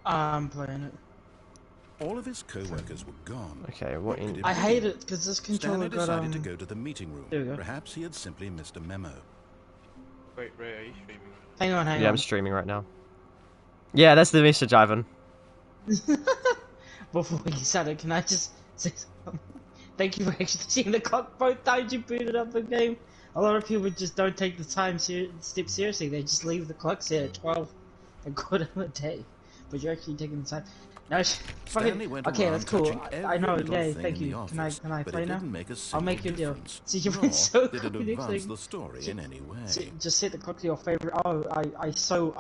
I'm playing it. All of his co-workers were gone. Okay, what in... I hate it because this controller Stanley decided to go to the meeting room. There we go. Perhaps he had simply missed a memo. Wait, Ray, are you streaming? Hang on. Yeah, I'm streaming right now. Yeah, that's the message, Ivan. Before you said it, can I just say something? Thank you for actually seeing the clock both times you booted up the game. A lot of people just don't take the time step seriously. They just leave the clock set at 12 and call it a day. But you're actually taking the time. No, fucking, okay, that's cool. I know. Yeah, thank you. Can I play now? I'll make you a deal. See, you've been so did it advance the story in any way. Just set the clock to your favorite. Oh, I was so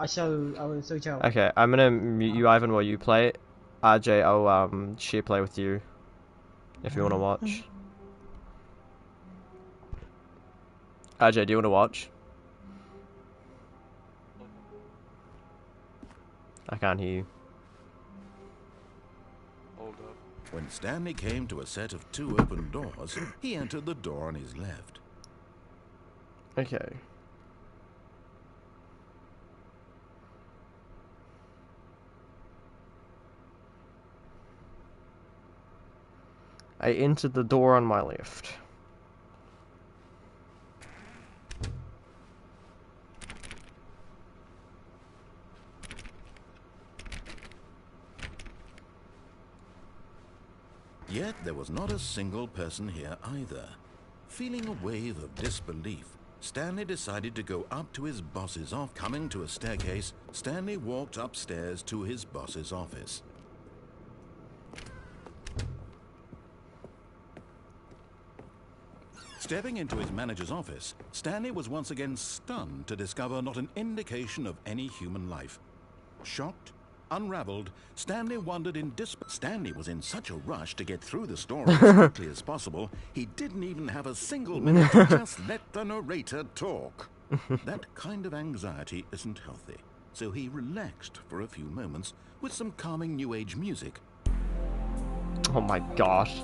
jealous. Okay, I'm gonna mute you, Ivan, while you play it. RJ, I'll share play with you if you wanna watch. RJ, do you wanna watch? I can't hear you. Hold up. When Stanley came to a set of 2 open doors, he entered the door on his left. Okay. I entered the door on my left. Yet there was not a single person here either. Feeling a wave of disbelief, Stanley decided to go up to his boss's office. Coming to a staircase, Stanley walked upstairs to his boss's office. Stepping into his manager's office, Stanley was once again stunned to discover not an indication of any human life. Shocked, unraveled, Stanley wondered in Stanley was in such a rush to get through the story as quickly as possible, he didn't even have a single minute to just let the narrator talk. That kind of anxiety isn't healthy, so he relaxed for a few moments with some calming new age music. Oh my gosh.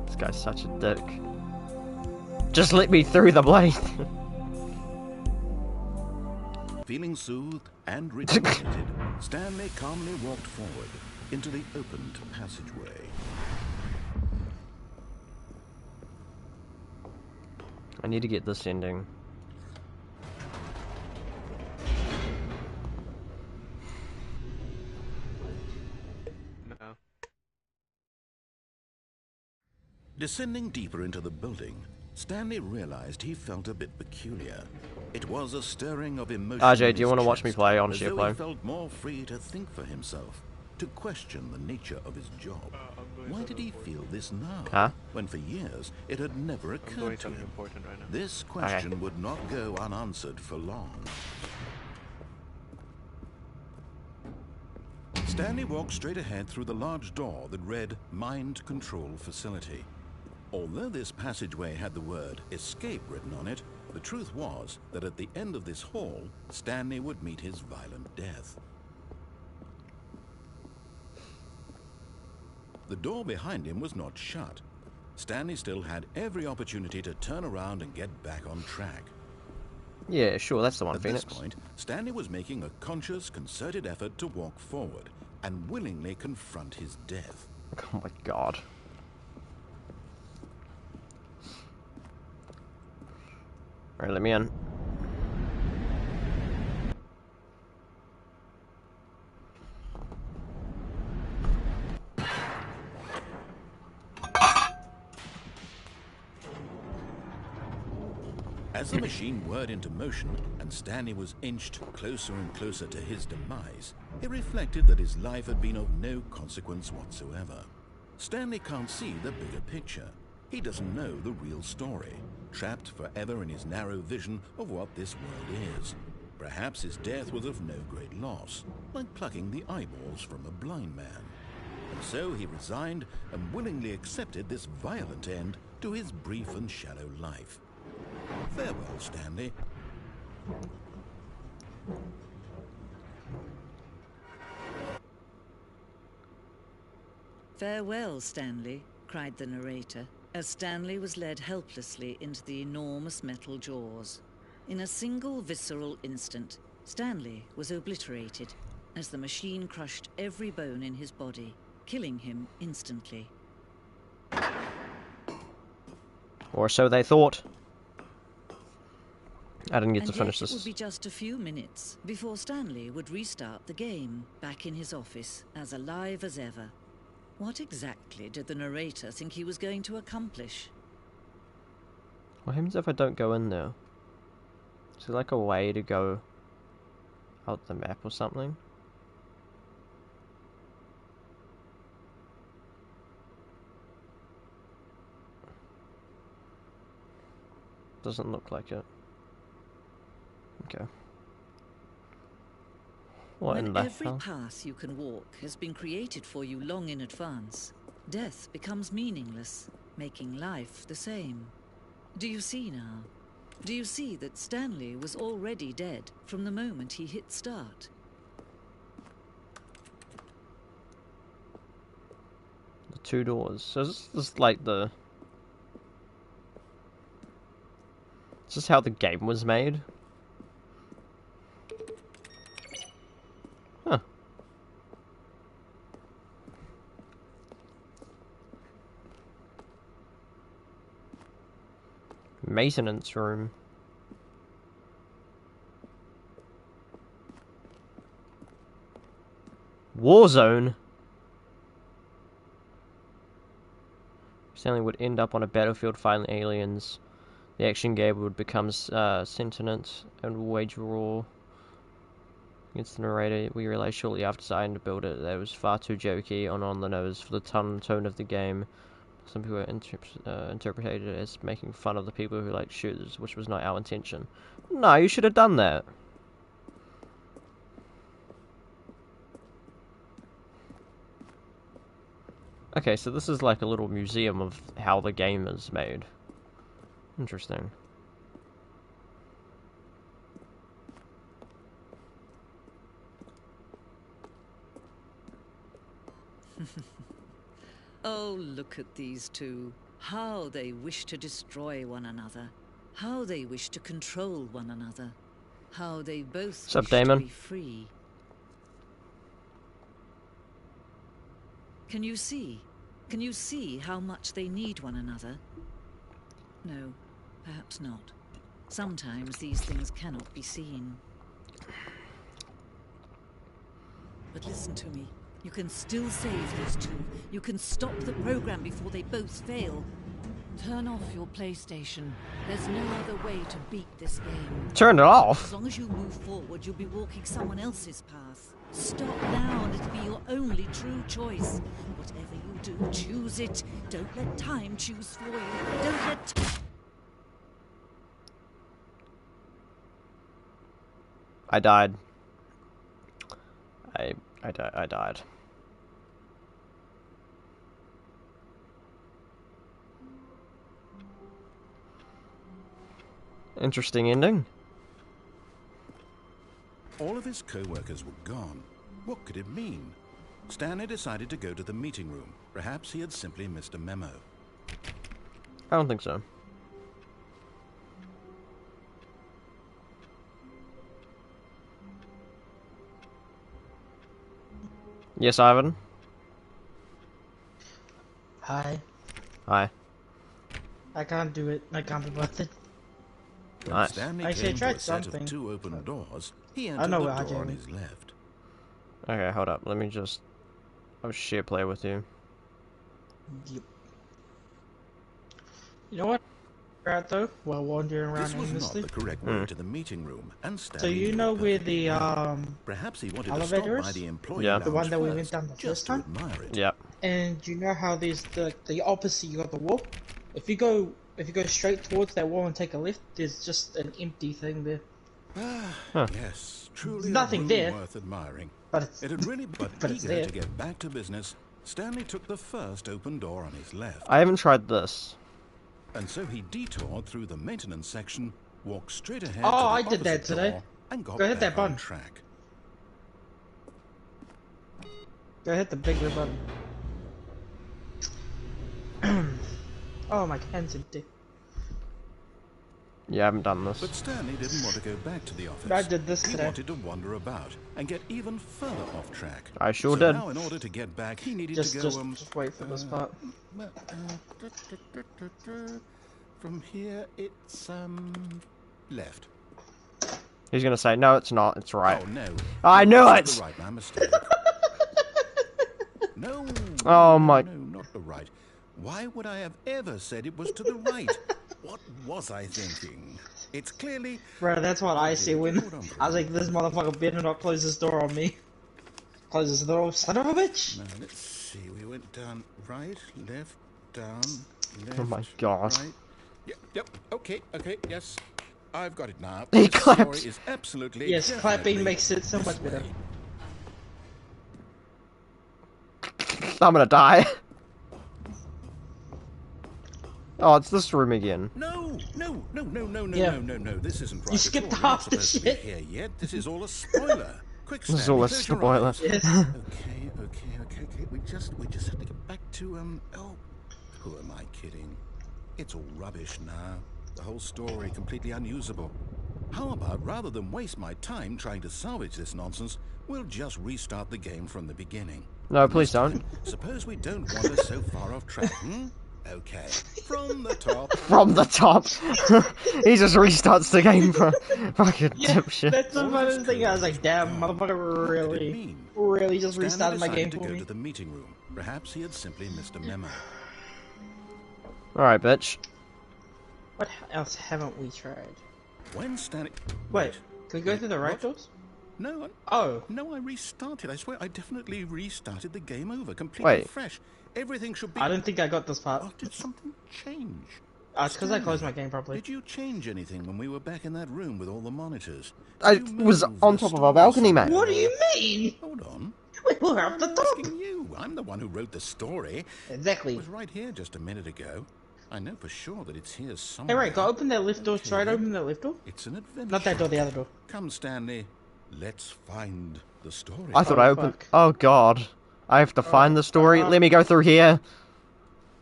This guy's such a dick. Just let me through the blade. Feeling soothed and rejuvenated, Stanley calmly walked forward into the opened passageway. I need to get this ending. No. Descending deeper into the building, Stanley realized he felt a bit peculiar. It was a stirring of emotion. RJ, do you want to watch me play on share play? He felt more free to think for himself, to question the nature of his job. Why did he feel this now? Huh? When for years it had never occurred to him. Right now. This question would not go unanswered for long. Stanley walked straight ahead through the large door that read Mind Control Facility. Although this passageway had the word escape written on it, the truth was that at the end of this hall, Stanley would meet his violent death. The door behind him was not shut. Stanley still had every opportunity to turn around and get back on track. Yeah, sure, that's the one, At Phoenix. this point, Stanley was making a conscious, concerted effort to walk forward and willingly confront his death. Oh my god. Alright, let me in. As the machine whirred into motion and Stanley was inched closer and closer to his demise, he reflected that his life had been of no consequence whatsoever. Stanley can't see the bigger picture. He doesn't know the real story, trapped forever in his narrow vision of what this world is. Perhaps his death was of no great loss, like plucking the eyeballs from a blind man. And so he resigned and willingly accepted this violent end to his brief and shallow life. Farewell, Stanley. Farewell, Stanley, cried the narrator, as Stanley was led helplessly into the enormous metal jaws. In a single visceral instant, Stanley was obliterated as the machine crushed every bone in his body, killing him instantly. Or so they thought. I didn't get to And finish yet it would this. be just a few minutes before Stanley would restart the game, back in his office, as alive as ever. What exactly did the narrator think he was going to accomplish? What happens if I don't go in there? Is there like a way to go out the map or something? Doesn't look like it. Okay. What in When the every hell? path you can walk has been created for you long in advance, death becomes meaningless, making life the same. Do you see now? Do you see that Stanley was already dead from the moment he hit start? The two doors. So this is like the... Is this how the game was made? Huh. Maintenance room. Warzone? Stanley would end up on a battlefield fighting aliens. The action game would become sentient and wage war against the narrator. We realized shortly after deciding to build it that it was far too jokey and on the nose for the tone of the game. Some people interpreted it as making fun of the people who like shooters, which was not our intention. No, you should have done that. Okay, so this is like a little museum of how the game is made. Interesting. Oh, look at these two. How they wish to destroy one another. How they wish to control one another. How they both What's up, wish Damon? to be free. Can you see? Can you see how much they need one another? No, perhaps not. Sometimes these things cannot be seen. But listen to me. You can still save these two. You can stop the program before they both fail. Turn off your PlayStation. There's no other way to beat this game. Turn it off. As long as you move forward, you'll be walking someone else's path. Stop now and it'll be your only true choice. Whatever you do, choose it. Don't let time choose for you. Don't let... I died. I died. Interesting ending. All of his co-workers were gone. What could it mean? Stanley decided to go to the meeting room. Perhaps he had simply missed a memo. I don't think so. Yes, Ivan? Hi. Hi. I can't do it. I can't be bothered. When Nice. Stanley Actually, I came to tried a set something. of two open doors, he I entered know the where I door on came. his left. Okay, hold up. Let me just... I'll share play with you. Yep. You know what? Right though, while wandering around This was not aimlessly. the correct way to the meeting room, and So Stanley you knew know it where perfectly the well. Perhaps he wanted to stop elevator by is? the employee Yeah. lounge The one that we first, went down the just first to time? admire it. Yep. And you know how there's the opposite, you got the wall? If you go straight towards that wall and take a left, there's just an empty thing there. Huh. Yes, truly Nothing a room there. worth admiring. But it's It had really, but it's eager there. to get back to business, Stanley took the first open door on his left, I haven't tried this. and so he detoured through the maintenance section, walked straight ahead Oh, to the I did that opposite today. door, and got Go hit back that on button. track. Go hit the bigger button. Oh, my hand's empty. Yeah, I haven't done this. But Stanley didn't want to go back to the office. I did this He today. wanted to wander about and get even further off track. I sure so did. Now, in order to get back, he needed Just to go. just wait for this part. From here, it's left. He's gonna say, no, it's not. It's right. Oh no! I knew Not it! the right, my mistake. No. Oh my. No, not the right. Why would I have ever said it was to the right? What was I thinking? It's clearly... Bro, that's what I see when I was like, this motherfucker better not close this door on me. Close this door, son of a bitch! Now, let's see. We went down right, left, down, left, Oh my god. right. Yep, okay, yes. I've got it now. He This clapped. story is absolutely... Yes, clapping definitely makes it so this much better. way. I'm gonna die. Oh, it's this room again. No. Yeah. No. This isn't right. You at skipped all. We're not half the supposed to be shit. here yet. This is all a spoiler. Quick, This is Stanley, all a close your spoiler. eyes. Yes. Okay. We just have to get back to oh, who am I kidding? It's all rubbish now. The whole story completely unusable. How about rather than waste my time trying to salvage this nonsense, we'll just restart the game from the beginning. No, please don't. Suppose we don't wander so far off track, Okay, from the top. From the top. He just restarts the game for fucking dipshit. That's the funniest thing. I was like, damn, motherfucker really just restarted my game to for go me. to the meeting room. Perhaps he had simply missed a memo. Alright, bitch. What else haven't we tried? When Stanley... Wait, can we go through the right What? doors? No, Oh, no, I restarted. I swear, I definitely restarted the game over, completely Wait. fresh. Everything should be... I don't think I got this part. Oh, did something change? It's because I closed my game properly. Did you change anything when we were back in that room with all the monitors? I Did you was move on the top of a story balcony, mate. somewhere? What do you mean? Hold on. We were up I'm the top. asking you. I'm the one who wrote the story. It Exactly. was right here just a minute ago. I know for sure that it's here Hey, somewhere. right, go open that lift door. Okay, Try to then. open that lift door. It's an adventure. Not that door, the other door. Come, Stanley. Let's find the story. I thought Oh, I opened. fuck. Oh god. I have to find the story. Let me go through here.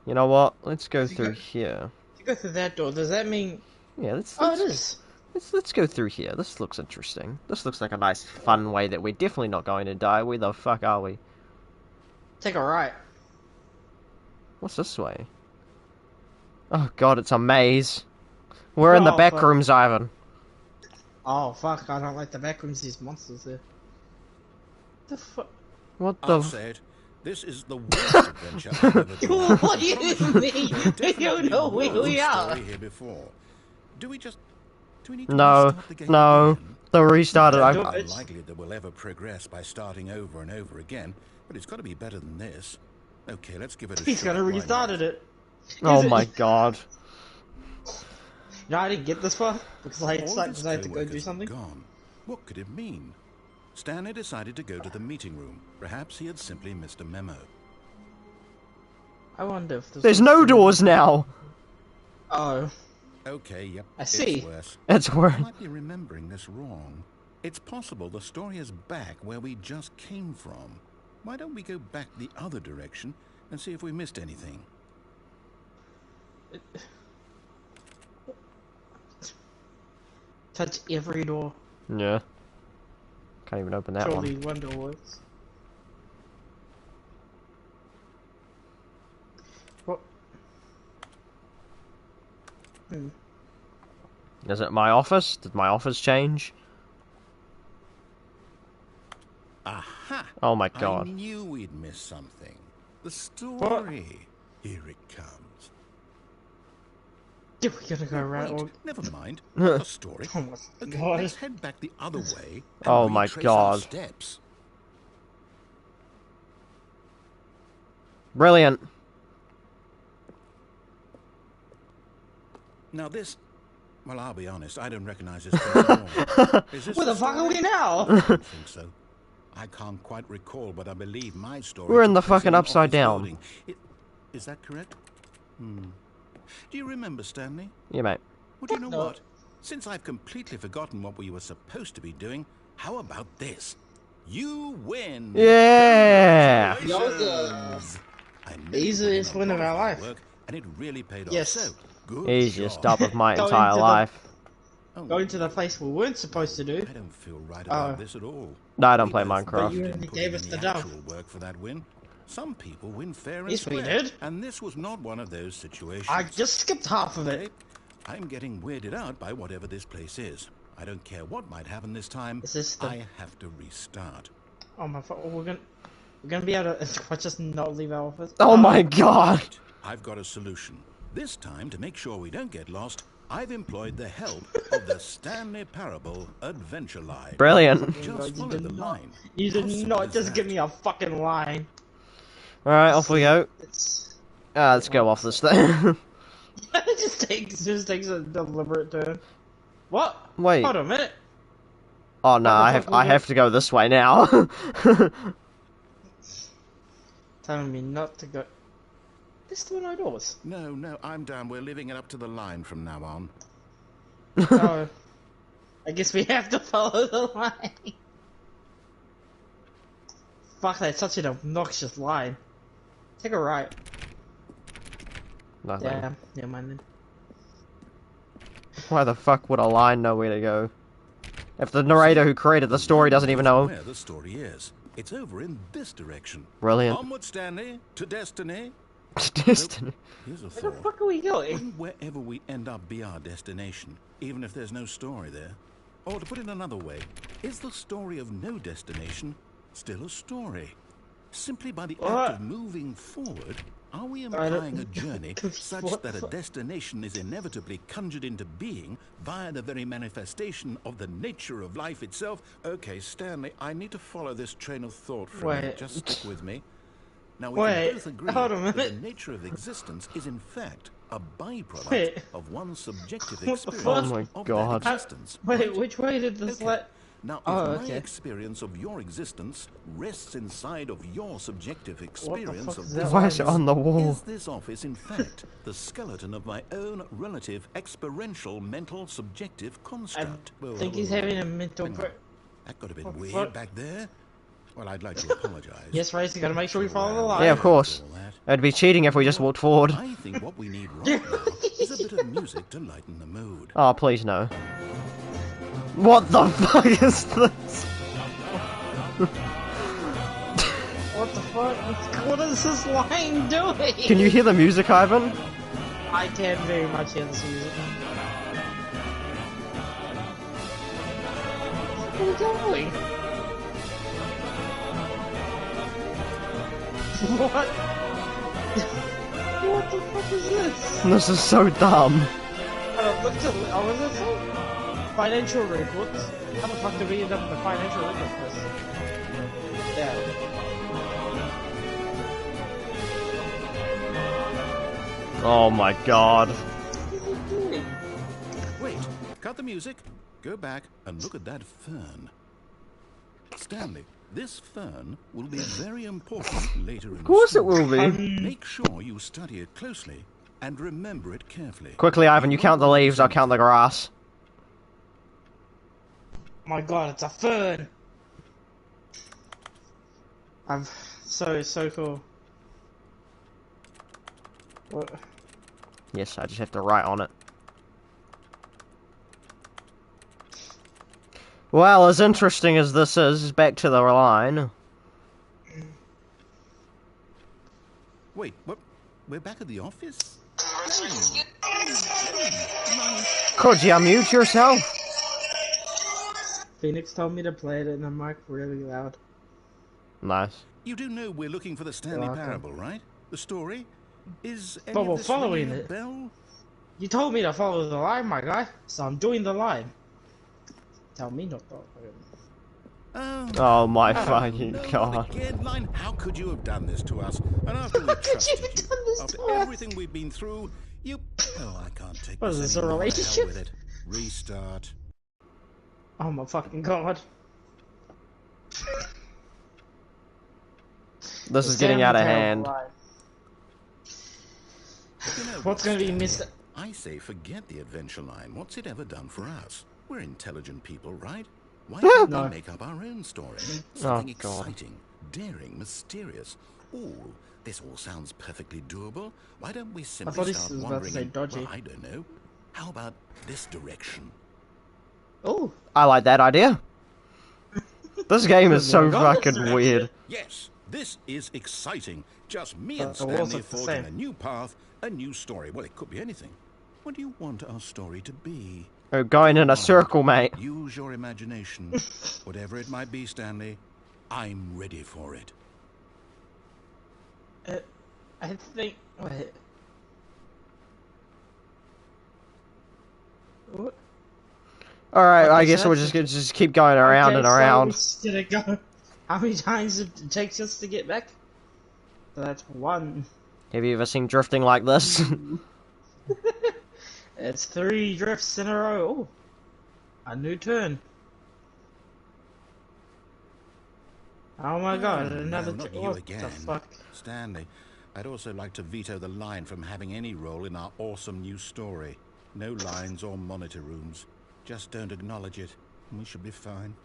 You know what? Let's go through here. If you go through that door, does that mean... Yeah, let's Oh, it is. let's go through here. This looks interesting. This looks like a nice, fun way that we're definitely not going to die. Where the fuck are we? Take a right. What's this way? Oh god, it's a maze. We're in the Oh, back fuck. rooms, Ivan. Oh, fuck, I don't like the back rooms, these monsters there. The fuck? What I'll the? say it. This is the worst adventure I've ever done. What do you mean? You know where we are. Here before. Do we need to No, restart the game no. again? The restarted. Yeah, I, do It's it. unlikely that we'll ever progress by starting over and over again, but it's got to be better than this. Okay, let's give it a He's shot. gonna Why restarted not? it. oh Is it- my god. You know, I didn't get this far because I All of his decided to go do co-workers are something. Gone. What could it mean? Stanley decided to go to the meeting room. Perhaps he had simply missed a memo. I wonder if There's no doors now. Oh, Okay, yep. I see. It's worse. It's I worse. might be remembering this wrong. It's possible the story is back where we just came from. Why don't we go back the other direction and see if we missed anything? touch every door. Yeah. Can't even open that Surely one. one door works. What? Is it my office? Did my office change? Aha! Oh my I god. knew we'd missed something. The story. Here it comes. Yeah, we gotta go right. Wait, Or... never mind. The story. Oh my Okay, god. let's head back the other way. And Oh my retrace our god. steps. Brilliant. Now this, well, I'll be honest, I don't recognize this place at all. Is this Where the fuck are we now? I don't think so. I can't quite recall, but I believe my story. We're in took the place fucking an upside office down. building. Is that correct? Do you remember, Stanley? Yeah, mate. Well, do you know No. what? Since I've completely forgotten what we were supposed to be doing, how about this? You win! Yeah! Congratulations! I knew you Easiest put in win a of lot our hard life. work, and it really paid off. Yes. So, good Easiest job. stop of my Go entire into the- life. going to the place we weren't supposed to do. I don't feel right about this at all. No, I don't We play both Minecraft. You didn't only put gave in us the the dove. actual work for that win. Some people win fair and Yes, we square, did. and this was not one of those situations. I just skipped half of Okay, it. I'm getting weirded out by whatever this place is. I don't care what might happen this time. Is this the... I have to restart. Oh my fuck, we're gonna be able to just not leave our office. Oh my god! Right, I've got a solution. This time, to make sure we don't get lost, I've employed the help of the Stanley Parable Adventure Line. Brilliant. Just follow the line. You How did simple not is just that? give me a fucking line. Alright, off we go. It's... Let's go off this thing. it just takes a deliberate turn. What? Wait. Hold on a minute. Oh no, I have to go this way now. Telling me not to go. There's still no doors. No, I'm down. We're leaving it up to the line from now on. Oh. I guess we have to follow the line. Fuck, that's such an obnoxious line. Take a right. Nothing. Yeah, never mind then. Why the fuck would a line know where to go? If the narrator who created the story doesn't even know. Where the story is. It's over in this direction. Brilliant. Onward, Stanley, to destiny. Destiny. Here's a Where the thought. fuck are we going? Wouldn't wherever we end up be our destination, even if there's no story there? Or to put it another way, is the story of no destination still a story? Simply by the act of moving forward, are we implying a journey such that a destination is inevitably conjured into being via the very manifestation of the nature of life itself? Okay, Stanley, I need to follow this train of thought for a minute. Wait. Just stick with me. Now, we Wait, can both agree hold on a that the minute. nature of existence is in fact a byproduct Wait. of one's subjective What the experience fuck? Oh my of God. that existence. Wait, right? which way did this Okay. let... Now, if Oh, my okay. experience of your existence rests inside of your subjective What the experience fuck of is this that? Why is it office, on the wall? is this office, in fact, the skeleton of my own relative experiential mental subjective I construct? think he's having a mental... Hang on. That got a bit What the weird fuck? back there. Well, I'd like to apologize. Yes, Race, you gotta make sure we follow the line. Yeah, of course. All that. It'd be cheating if we just walked forward. I think what we need right now is a bit of music to lighten the mood. Oh, please no. What the fuck is this? What the fuck? What is this line doing? Can you hear the music, Ivan? I can very much hear this music. Where are we going? What? What the fuck is this? This is so dumb. Look to... Oh, was it so? Financial records? How the fuck did we end up with the financial records list? Yeah. Oh my god. Wait, cut the music, go back and look at that fern. Stanley, this fern will be very important later in Of course the it will story. be. Make sure you study it closely and remember it carefully. Quickly, Ivan, you count the leaves, I'll count the grass. My god, it's a fern! I'm so cool. What? Yes, I just have to write on it. Well, as interesting as this is, back to the line. Wait, what? We're back at the office? Could you mute yourself? Phoenix told me to play it in the mic really loud. Nice. You do know we're looking for the Stanley Okay. Parable, right? The story? Is any But of we're this following ringing a it. bell? You told me to follow the line, my guy, so I'm doing the line. Tell me not to. Oh my no, fucking not god. again, Line. How could you have done this to us? And after we could you trusted have done this after to us? everything we've been through, you... Oh, I can't take What is this this, a anymore. Hell relationship? with it. Restart. Oh my fucking god. This is getting out of hand. You know What's what, gonna be Stanley? missed? I say forget the adventure line. What's it ever done for us? We're intelligent people, right? Why can't No. we make up our own story? Something God. exciting, daring, mysterious. Ooh, this all sounds perfectly doable. Why don't we simply thought he start was about to wandering say in, dodgy. well, I don't know. How about this direction? Oh, I like that idea. This game is so Oh my God, fucking that's weird. Yes, this is exciting. Just me and It was Stanley the forging same. a new path, a new story. Well, it could be anything. What do you want our story to be? We're going in a Come on, circle, mate. Use your imagination. Whatever it might be, Stanley, I'm ready for it. I think. Wait. What? Alright, I Okay, so guess we'll that's just gonna just keep going around okay, and so we're around. just gonna go. How many times it takes us to get back? So that's 1. Have you ever seen drifting like this? It's 3 drifts in a row. Oh, a new turn. Oh my God! Another. No, not you What again. the fuck? Stanley, I'd also like to veto the line from having any role in our awesome new story. No lines or monitor rooms. Just don't acknowledge it, and we should be fine.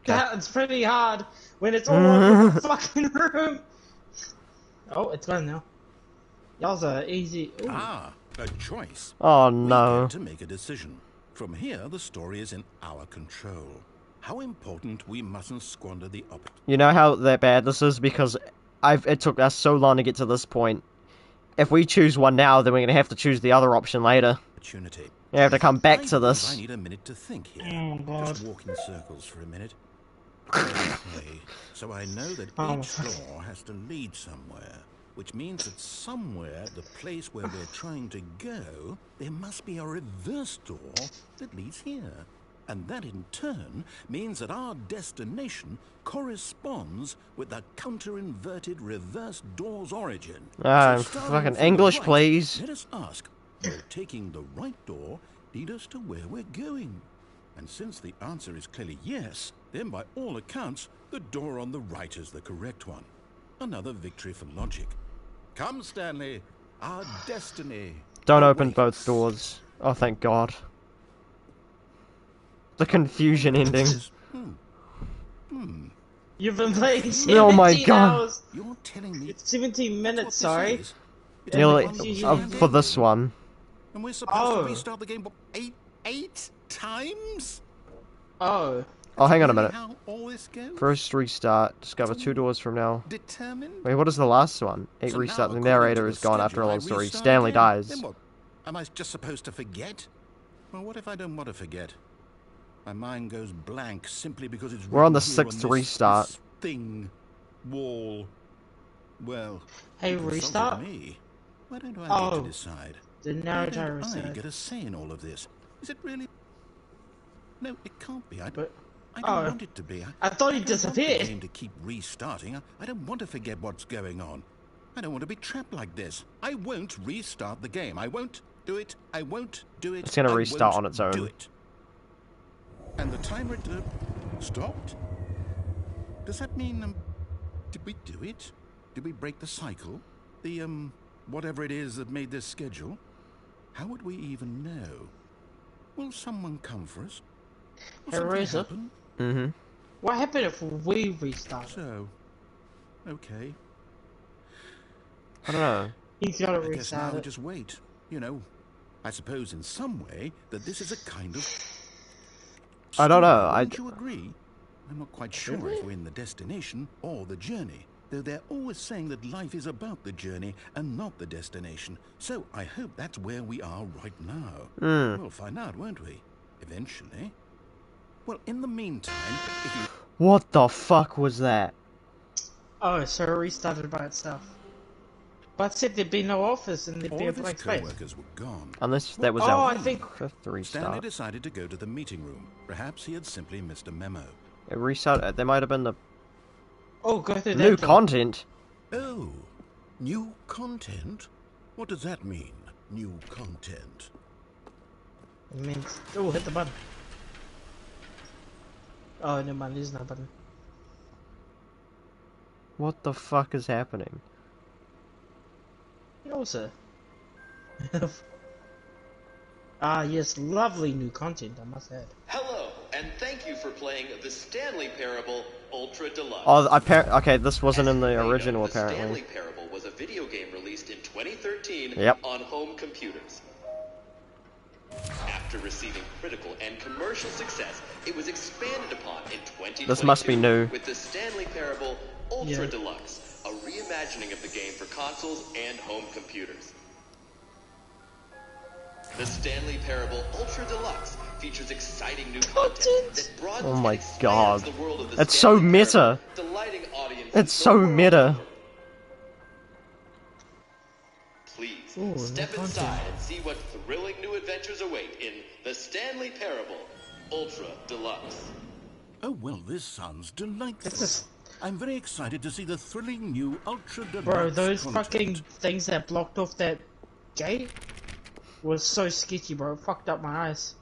That's pretty hard when it's all over the fucking room. Oh, it's gone now. Y'all's are easy. Ooh. Ah, a choice. Oh We no. get to make a decision. From here, the story is in our control. How important we mustn't squander the You know how that bad this is because it took us so long to get to this point. If we choose one now, then we're gonna have to choose the other option later. opportunity. You have to come back I to believe this. I need a minute to think here. Oh, God. Just walk in circles for a minute. Okay, so I know that Oh. each door has to lead somewhere, which means that somewhere, the place where we're trying to go, there must be a reverse door that leads here. And that in turn means that our destination corresponds with the counter-inverted reverse door's origin. So starting Fucking from the English, right, please. Let us ask, will taking the right door lead us to where we're going? And since the answer is clearly yes, then by all accounts, the door on the right is the correct one. Another victory for logic. Come, Stanley, our destiny. Don't open awaits. both doors. Oh, thank God. The confusion ending. You've been playing 17 Oh my God. hours. You're telling me It's 17 that's minutes. what Sorry. this is? It's Nearly the confusion for this one. And we're supposed Oh. to restart the game what, eight times? Oh. Oh, hang on a Really minute. how all this goes? First restart. Discover 2 doors from now. Determined? Wait, what is the last one? 8 So restart. now, The according narrator to is the gone after a schedule, long I story. restart Stanley again. dies. Then what? Am I just supposed to forget? Well, what if I don't want to forget? My mind goes blank simply because it's We're on the written here 6th this- restart. This thing, wall. Well, Hey, you consulted restart? me. Why don't I Oh. get to decide? The Why narrator don't I said. get a say in all of this? Is it really? No, it can't be. I But don't oh. want it to be. I thought he don't want the disappeared. game to keep restarting. I don't want to forget what's going on. I don't want to be trapped like this. I won't restart the game. I won't do it. I won't do it. It's gonna I restart won't on its own. Do it. And the timer stopped. Does that mean did we do it? Did we break the cycle? The whatever it is that made this schedule? How would we even know? Will someone come for us? Will Hey, something Razor. happen? Mm-hmm. What happened if we restarted? So, okay. I don't know. He's gotta I guess now restart we it. just wait. You know, I suppose in some way that this is a kind of. I don't know, story, I- Wouldn't you agree? I'm not quite sure if we're in the destination or the journey. Though they're always saying that life is about the journey and not the destination. So I hope that's where we are right now. We'll find out, won't we? Eventually. Well, in the meantime, if you What the fuck was that? Oh, so it restarted by itself. But it said there'd be no office and there'd be all a of his blank space. co-workers were gone. Unless that was Oh, our I think- 5th Stanley restart. decided to go to the meeting room. Perhaps he had simply missed a memo. It restarted. There might have been the Oh, go through new that door. content. Oh, new content? What does that mean, new content? It means... Oh, hit the button. Oh, never mind, there's no button. What the fuck is happening? No, sir. Ah, yes, lovely new content, I must add. Hello, and thank you for playing the Stanley Parable Ultra Deluxe. Oh, okay, this wasn't in the As you may know, original the Stanley apparently. Parable was a video game released in 2013 Yep. on home computers. After After receiving critical and commercial success, it was expanded upon in 2022 This must be new. with the Stanley Parable Ultra Deluxe, a reimagining of the game for consoles and home computers. The Stanley Parable Ultra Deluxe features exciting new content that broadens Oh my and expands god. the world of the It's so Stanley meta. Parable, delighting audiences It's the so world meta. over. Please, Ooh, step new inside content. and see what thrilling new adventures await in The Stanley Parable Ultra Deluxe. Oh, well, this sounds delightful. This is- I'm very excited to see the thrilling new Ultra Deluxe Bro, those content. fucking things that blocked off that gate was so sketchy, bro. It fucked up my eyes.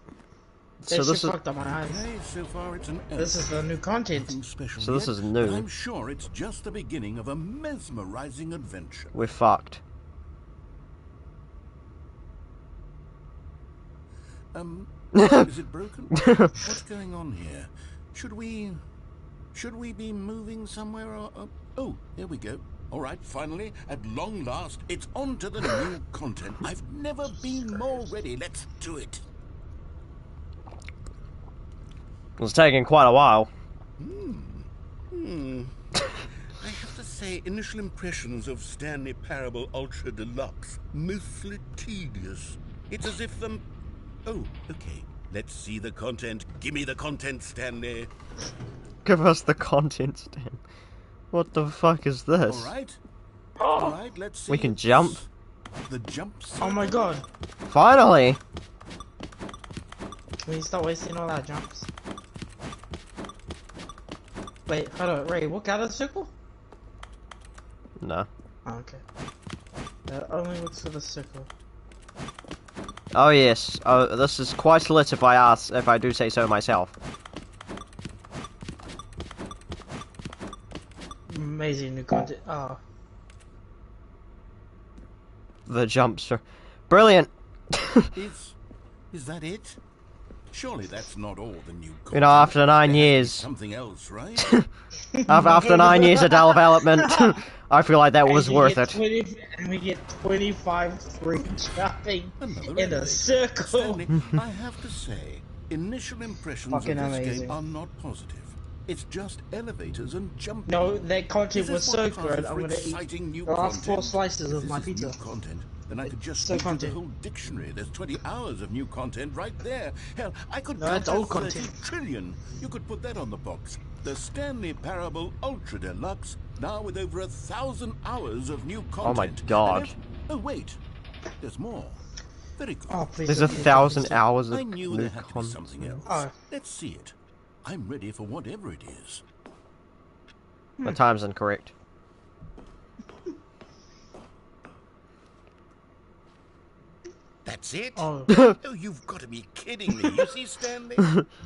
So That this shit is fucked up my eyes. Okay, so far it's an This is the new content. nothing special So this yet, is new. but I'm sure it's just the beginning of a mesmerizing adventure. We're fucked. Is it broken? What's going on here? Should we be moving somewhere or... oh, here we go. All right, finally, at long last, it's on to the new content. I've never been more ready. Let's do it. It's taking quite a while. I have to say, initial impressions of Stanley Parable Ultra Deluxe, mostly tedious. It's as if them... oh, okay. Let's see the content. Give me the content, Stanley. Give us the content, Stan. What the fuck is this? All right. All right, let's see. We can jump. The jumps. Oh my god. Finally! Can we stop wasting all our jumps? Wait, hold on, Ray, walk out of the circle? No. Oh, okay. That only looks for the circle. Oh yes. Oh, this is quite lit if I do say so myself. Amazing new content. Oh. The jumps are brilliant. Is that it? Surely that's not all the new content. You know, after 9 There has to be years, something else, right? after 9 years of development, I feel like that was And you worth get it. and we get 25 free jumping Another in a elevation. circle. Stanley, I have to say, initial impressions Fucking of this amazing. game are not positive. It's just elevators and jumping. No, that content Is was this so what passes good. for I'm gonna eat exciting new the last 4 content? slices If of this my is pizza. new content, then I could just So read through the content. whole dictionary. There's 20 hours of new content right there. Hell, I could No, count that's old 30 content. trillion. You could put that on the box. The Stanley Parable Ultra Deluxe, now with over 1,000 hours of new content. Oh my god. And oh wait, there's more. Very good. Oh, please. There's don't 1,000 get hours of I knew new there had to be something content. else. Oh. Let's see it. I'm ready for whatever it is. The time's incorrect. That's it? Oh. Oh, you've got to be kidding me. You see, Stanley?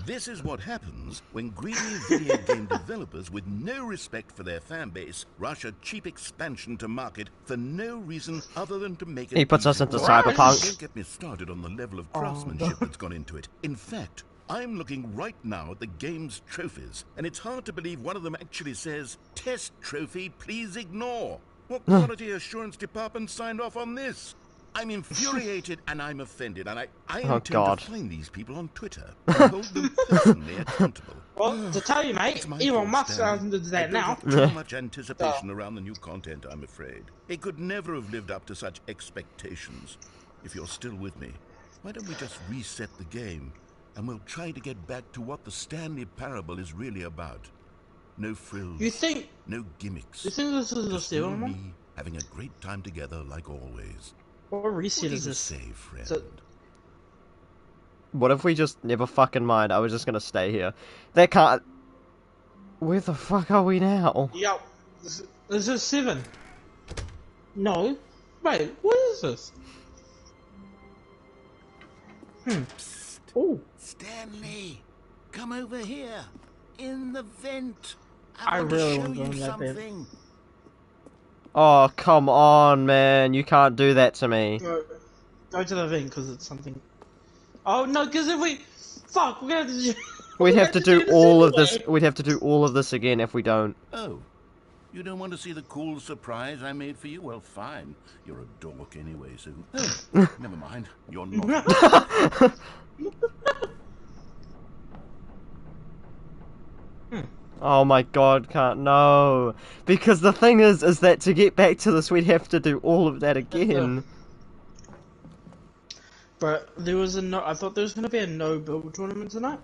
This is what happens when greedy video game developers with no respect for their fan base rush a cheap expansion to market for no reason other than to make it He puts us easy. into Right. cyberpunk. Don't get me started on the level of craftsmanship that's gone into it. In fact, I'm looking right now at the game's trophies, and it's hard to believe one of them actually says, "Test trophy, please ignore." What quality assurance department signed off on this? I'm infuriated and I'm offended, and I Oh, intend God. to find these people on Twitter and hold them personally accountable. Well, to tell you, mate, It's my Elon fault, Musk Stanley. does I that built now. up too much anticipation around the new content, I'm afraid. It could never have lived up to such expectations. If you're still with me, why don't we just reset the game, and we'll try to get back to what the Stanley Parable is really about. No frills, You think no gimmicks. this is a Just steal, you and man? me having a great time together like always. What reset What do is you this? say, friend? So- What if we just never fucking mind? I was just gonna stay here. They can't. Where the fuck are we now? Yup. This is 7. No. Wait, what is this? Oh, Stanley, come over here. In the vent. I want really to want show to go you in that vent. something. Oh, come on, man. You can't do that to me. go to the vent because it's something. Oh no, because if we, fuck, we're gonna have to. We'd have to do all of this. anyway. We'd have to do all of this again if we don't. Oh, You don't want to see the cool surprise I made for you? Well, fine. You're a dork anyway, so... never mind. You're not. Oh my god, can't, no. Because the thing is that to get back to this, we'd have to do all of that again. But there was I thought there was going to be a no-build tournament tonight,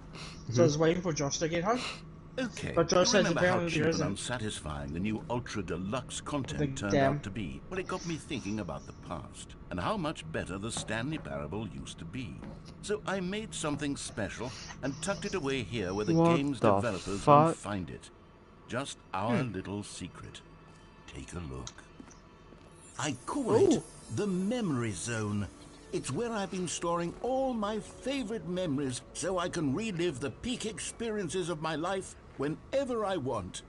so I was waiting for Josh to get home. Okay, But Josh you says remember how apparently cheap there and isn't. unsatisfying the new Ultra Deluxe content turned Damn. out to be? Well, it got me thinking about the past, and how much better the Stanley Parable used to be. So I made something special, and tucked it away here where the What game's the developers fuck? won't find it. Just our little secret. Take a look. I call it the Memory Zone. It's where I've been storing all my favorite memories so I can relive the peak experiences of my life whenever I want.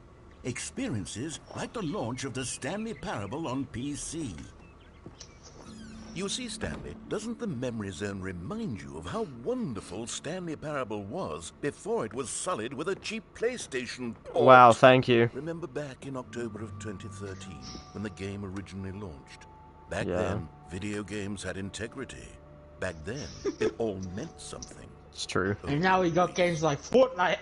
Experiences like the launch of the Stanley Parable on PC. You see, Stanley, doesn't the Memory Zone remind you of how wonderful Stanley Parable was before it was sullied with a cheap PlayStation port? Wow, thank you. Remember back in October of 2013, when the game originally launched? Back Yeah. then, video games had integrity. Back then, it all meant something. It's true. And now we got games like Fortnite.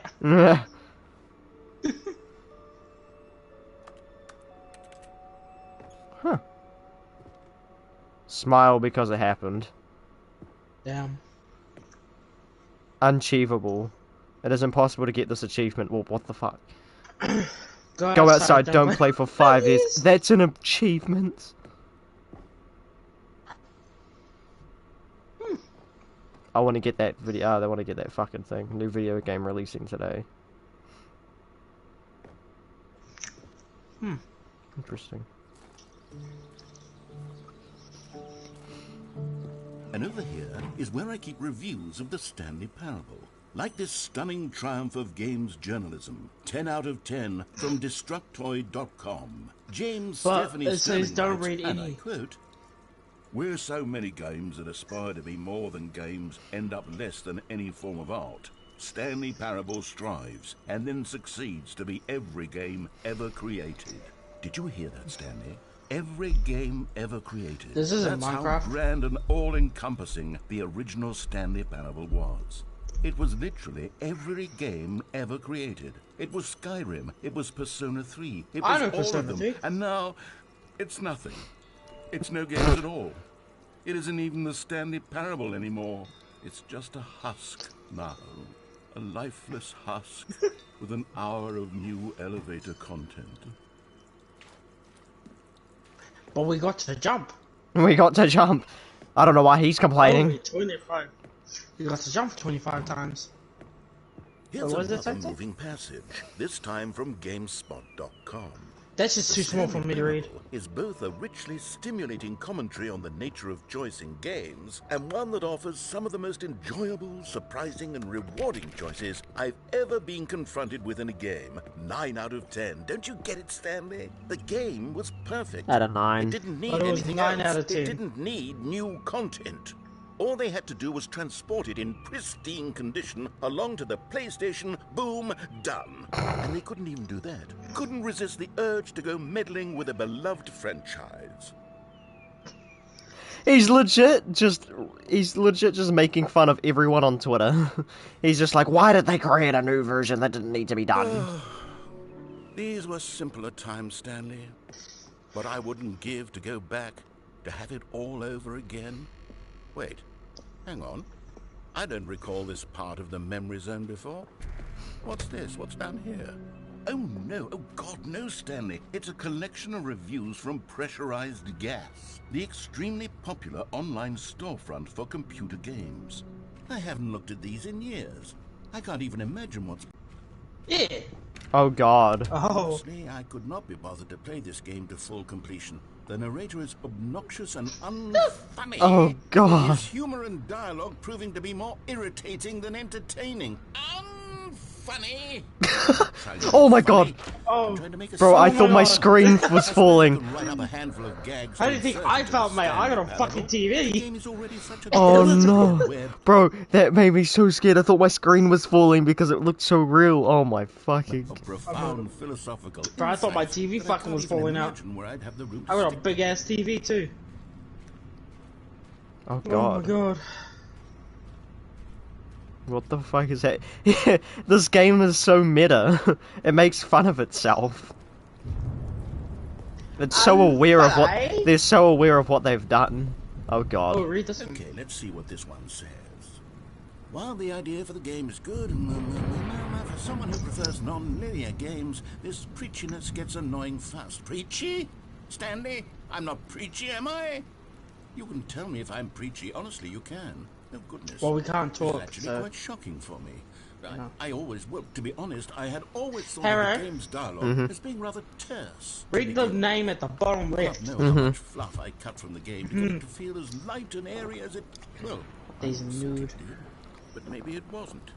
Huh. Smile because it happened. Damn. Unachievable. It is impossible to get this achievement. Well, what the fuck? Go Go outside, don't play for 5 years. Please. That's an achievement. I want to get that video. I want to get that fucking thing. New video game releasing today. Interesting. And over here is where I keep reviews of the Stanley Parable. Like this stunning triumph of games journalism. 10 out of 10 from Destructoid.com. James But Stephanie it Sterling says don't writes, read and I any. quote, "Where so many games that aspire to be more than games end up less than any form of art, Stanley Parable strives and then succeeds to be every game ever created." Did you hear that, Stanley? Every game ever created. This isn't That's Minecraft. how grand and all-encompassing the original Stanley Parable was. It was literally every game ever created. It was Skyrim, it was Persona 3, it I was know all Persona of them. 3. And now, it's nothing. It's no games at all. It isn't even the Stanley Parable anymore. It's just a husk now. A lifeless husk with an hour of new elevator content. But we got to jump. We got to jump. I don't know why he's complaining. Only 25. We got to jump 25 times. Here's what does it another say? moving passage, this time from GameSpot.com. That's just too small for me to read. Is both a richly stimulating commentary on the nature of choice in games, and one that offers some of the most enjoyable, surprising, and rewarding choices I've ever been confronted with in a game. 9 out of 10. Don't you get it, Stanley? The game was perfect. At a 9. It didn't need But it was anything 9 else. out of 10. It didn't need new content. All they had to do was transport it in pristine condition along to the PlayStation, boom, done. And they couldn't even do that. Couldn't resist the urge to go meddling with a beloved franchise. He's legit just making fun of everyone on Twitter. He's just like, why did they create a new version that didn't need to be done? These were simpler times, Stanley. What I wouldn't give to go back, to have it all over again. Wait, hang on. I don't recall this part of the memory zone before. What's this? What's down here? Oh no, oh God, no, Stanley. It's a collection of reviews from Pressurized Gas, the extremely popular online storefront for computer games. I haven't looked at these in years. I can't even imagine what's... Yeah. Oh god. Oh. Honestly, I could not be bothered to play this game to full completion. The narrator is obnoxious and unfunny. Oh god. His humor and dialogue proving to be more irritating than entertaining. Unfunny. Oh my god. Oh, and tried to make a Bro, I Oh thought my my God. screen was falling. Write up a handful of gags How to do you think insert I into felt, the mate? I got a Stanley fucking parable. The TV. game is already such a Oh beautiful no. web. Bro, that made me so scared. I thought my screen was falling because it looked so real. Oh my fucking... Of profound philosophical Bro, I thought my insights TV that I fucking can't was even falling out. imagine where I'd have the room to I got a stick big them. ass TV too. Oh Oh my god. god. What the fuck is that? This game is so meta. It makes fun of itself. It's so aware of what... They're so aware of what they've done. Oh Oh, god. read this one. Okay, let's see what this one says. While the idea for the game is good, for someone who prefers non-linear games, this preachiness gets annoying fast. Preachy? Stanley? I'm not preachy, am I? You can tell me if I'm preachy. Honestly, you can. Oh, goodness. Well, we can't This is talk, actually so... quite shocking for me. No. I always, well, to be honest, I had always thought Hello? of the game's dialogue as being rather terse. to Read the begin name at the bottom God left. knows how much fluff I cut from the game to get it to feel as light and airy as it... Well, He's I thought nude. it did, but maybe it wasn't.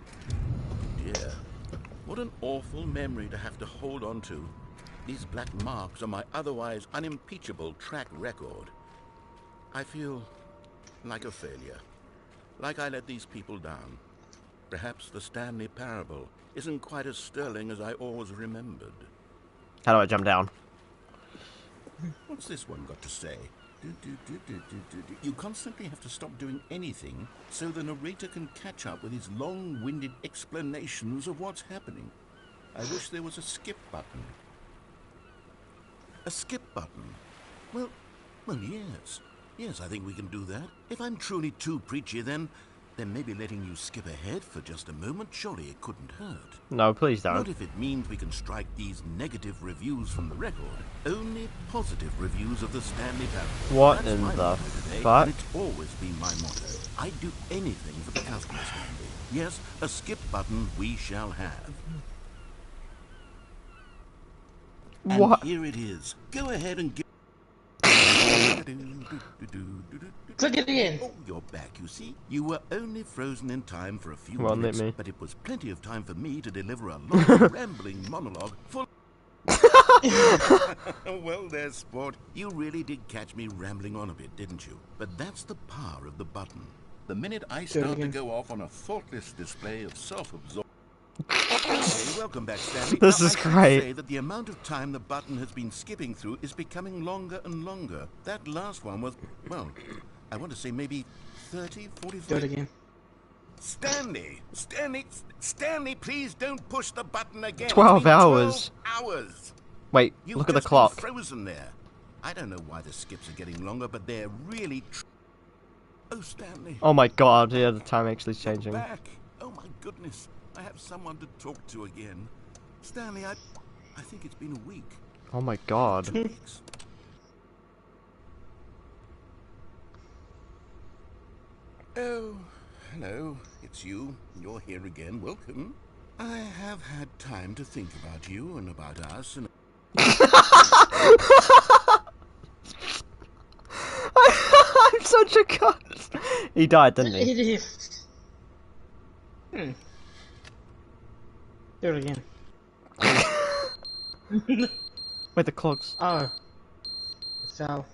Dear, what an awful memory to have to hold on to. These black marks are my otherwise unimpeachable track record. I feel like a failure. Like I let these people down. Perhaps the Stanley parable isn't quite as sterling as I always remembered. How do I jump down? What's this one got to say? You constantly have to stop doing anything so the narrator can catch up with his long-winded explanations of what's happening. I wish there was a skip button. A skip button? Well, yes. Yes, I think we can do that. If I'm truly too preachy, then maybe letting you skip ahead for just a moment, surely it couldn't hurt. No, please Not don't. if it means we can strike these negative reviews from the record. Only positive reviews of the Stanley parable. What That's in my the motto today, fuck? and it's always been my motto. I'd do anything for the customer, Stanley. Yes, a skip button we shall have. And What? here it is. Go ahead and give... Click it again. Oh, you're back, you see. You were only frozen in time for a few Well, minutes, let me. but it was plenty of time for me to deliver a long, rambling monologue full... Well, there's sport. You really did catch me rambling on a bit, didn't you? But that's the power of the button. The minute I start to again. go off on a thoughtless display of self-absorption... Okay, welcome back, Stanley. This Now, is I should great. say that the amount of time the button has been skipping through is becoming longer and longer. That last one was, well, I want to say maybe 30, 45... Do it again. Stanley, please don't push the button again. 12 It's been hours. 12 hours. Wait, You've look at the just been clock. frozen there. I don't know why the skips are getting longer, but they're really... Oh, Stanley. Oh my god, yeah, the time actually is You're changing. back. Oh my goodness. I have someone to talk to again. Stanley, I think it's been a week. Oh my god. 2 weeks. Oh, hello. It's you. You're here again. Welcome. I have had time to think about you and about us and... I'm such a cunt. He died, didn't he? It is. Do it again. Wait, the clock's... Oh. It fell.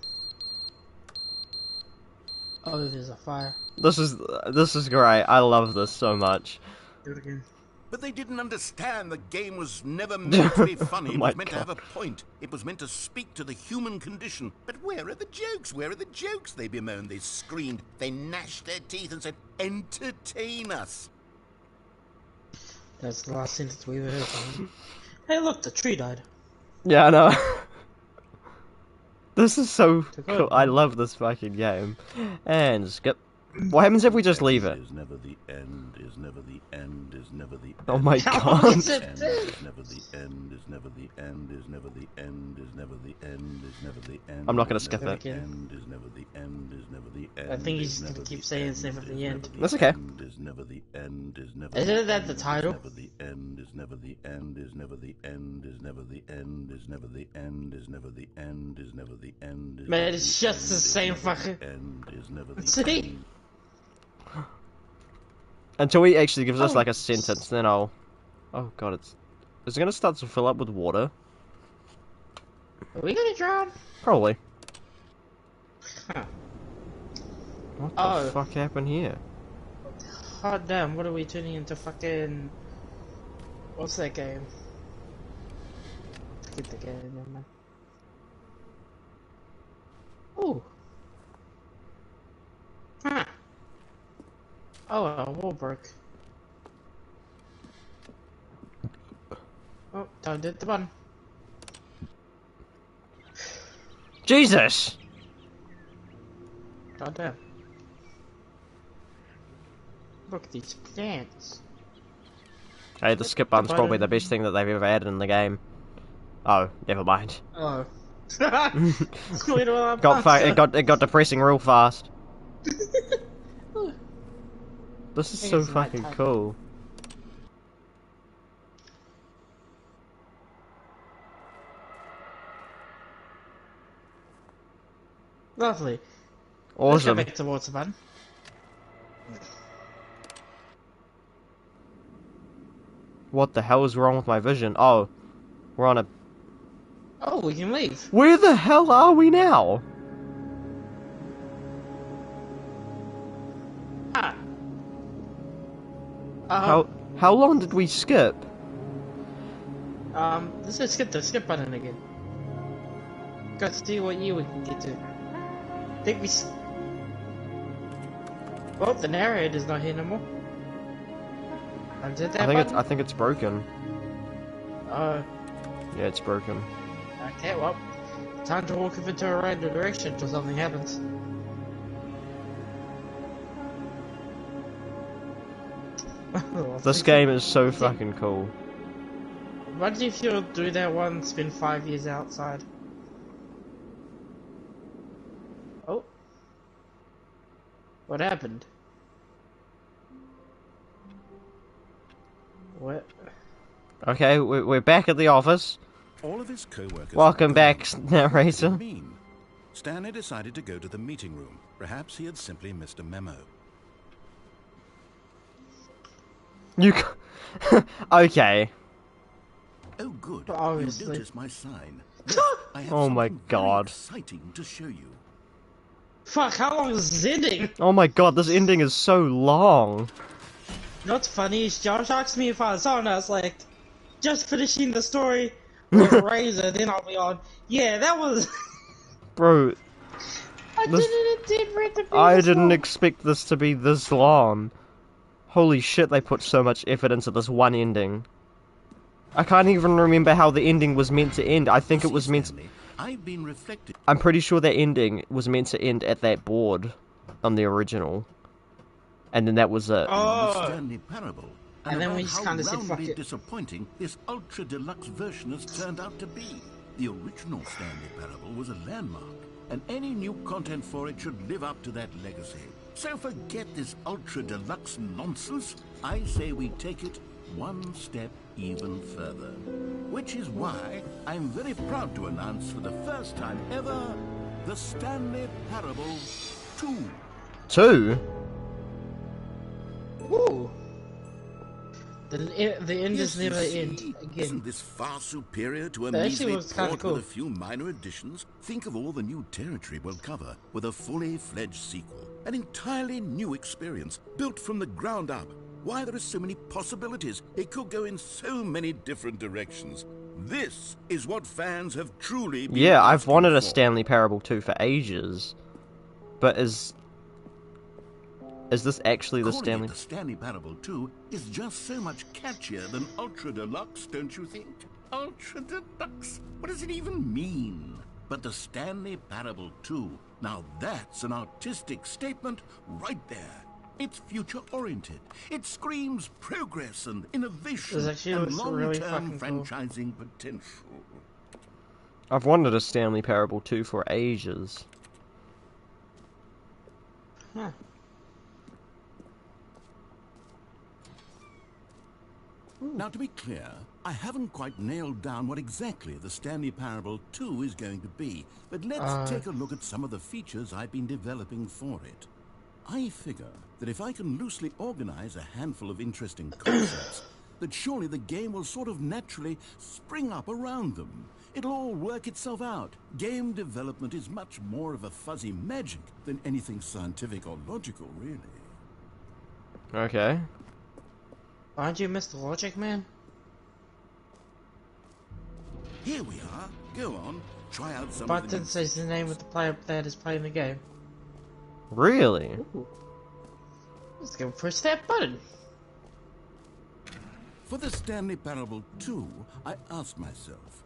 Oh, there's a fire. This is great. I love this so much. Do it again. But they didn't understand the game was never meant to be funny. It My was meant to God. have a point. It was meant to speak to the human condition. But where are the jokes? Where are the jokes? They bemoaned, they screamed, they gnashed their teeth and said, entertain us. That's the last sentence we ever heard from him. Hey, look, the tree died. Yeah, I know. This is so good. cool. I love this fucking game. And skip. What happens if we just leave it? Is never the end, is never the end, is never the end. Oh my How god. is it? End is never the end, is never the end, is never the end, is never the end, is never the end. I'm not gonna is skip never it. the end, is never the end, is never the end. I think he's is just gonna never keep the saying it's end, never the is end. never That's okay. end, is never the end, is never Isn't the that the end, title? Is never the end, is never the end, is never the end, is never the end, is never the end, is never the end, is never the end. is Man, never it's the just end, the is same never the fucking- end, is never the See? end. Until he actually gives us Oh. like a sentence, then I'll... Oh god, is it gonna start to fill up with water? Are we gonna drown? Probably. Huh. What the fuck happened here? Hot damn, what are we turning into fucking... What's that game? Forget the game, never mind. Ooh. Huh. Oh, a wall broke. Oh, don't hit the button. Jesus! God damn. Look at these plants. Hey, the skip button's probably the best thing that they've ever added in the game. Oh, never mind. Oh. It got depressing real fast. This is so fucking cool. Lovely. Awesome. Let's go back towards the button. What the hell is wrong with my vision? Oh, we're on a... Oh, we can leave. Where the hell are we now? Ah. How long did we skip? Let's just skip the skip button again. Got to see what year we can get to. Think we... Well, the narrator's not here no more. Undid that button? I think it's broken. Oh. Yeah, it's broken. Okay, well, time to walk into a random direction till something happens. This game is so fucking cool. Imagine if you do that one, spend 5 years outside. Oh. What happened? What? Okay, we're back at the office. All of his co-workers... Welcome back, narrator. Mean. Stanley decided to go to the meeting room. Perhaps he had simply missed a memo. You... Okay. Oh, good. Obviously. You noticed my sign. Yes, I have Oh my something god. very exciting to show you. Fuck, how long is this ending? Oh my god, this ending is so long. You know what's funny is Josh asked me if I was on, I was like, just finishing the story with Razor, then I'll be on. Yeah, that was... Bro, I didn't read the I didn't expect this to be this long. Holy shit, they put so much effort into this one ending. I can't even remember how the ending was meant to end. I think it was meant to... I've been reflecting. I'm pretty sure that ending was meant to end at that board on the original. And then that was it. Oh. Stanley Parable. And then we just how kind of said, fuck roundly it. disappointing this ultra deluxe version has turned out to be. The original Stanley Parable was a landmark, and any new content for it should live up to that legacy. So forget this ultra deluxe nonsense. I say we take it one step even further. Which is why I'm very proud to announce for the first time ever, the Stanley Parable 2. 2? Ooh. The end Yes, is never you end see, again. Isn't this far superior to a That actually measly was kinda port cool. with a few minor additions? Think of all the new territory we'll cover with a fully fledged sequel. An entirely new experience, built from the ground up. Why, there are so many possibilities. It could go in so many different directions. This is what fans have truly been Yeah, I've asking wanted a for. Stanley Parable 2 for ages. But is this actually the Calling Stanley... it the Stanley Parable 2 is just so much catchier than Ultra Deluxe, don't you think? Ultra Deluxe? What does it even mean? But the Stanley Parable 2, now that's an artistic statement right there. It's future-oriented. It screams progress and innovation This actually and looks really long-term fucking cool. franchising potential. I've wanted a Stanley Parable 2 for ages. Huh. Now, to be clear, I haven't quite nailed down what exactly the Stanley Parable 2 is going to be, but let's take a look at some of the features I've been developing for it. I figure that if I can loosely organize a handful of interesting concepts, that surely the game will sort of naturally spring up around them. It'll all work itself out. Game development is much more of a fuzzy magic than anything scientific or logical, really. Okay. Aren't you Mr. Logic Man? Here we are. Go on. Try out some of the Button says the name of the player that is playing the game. Really? Ooh. Let's go push that button. For the Stanley Parable 2, I asked myself,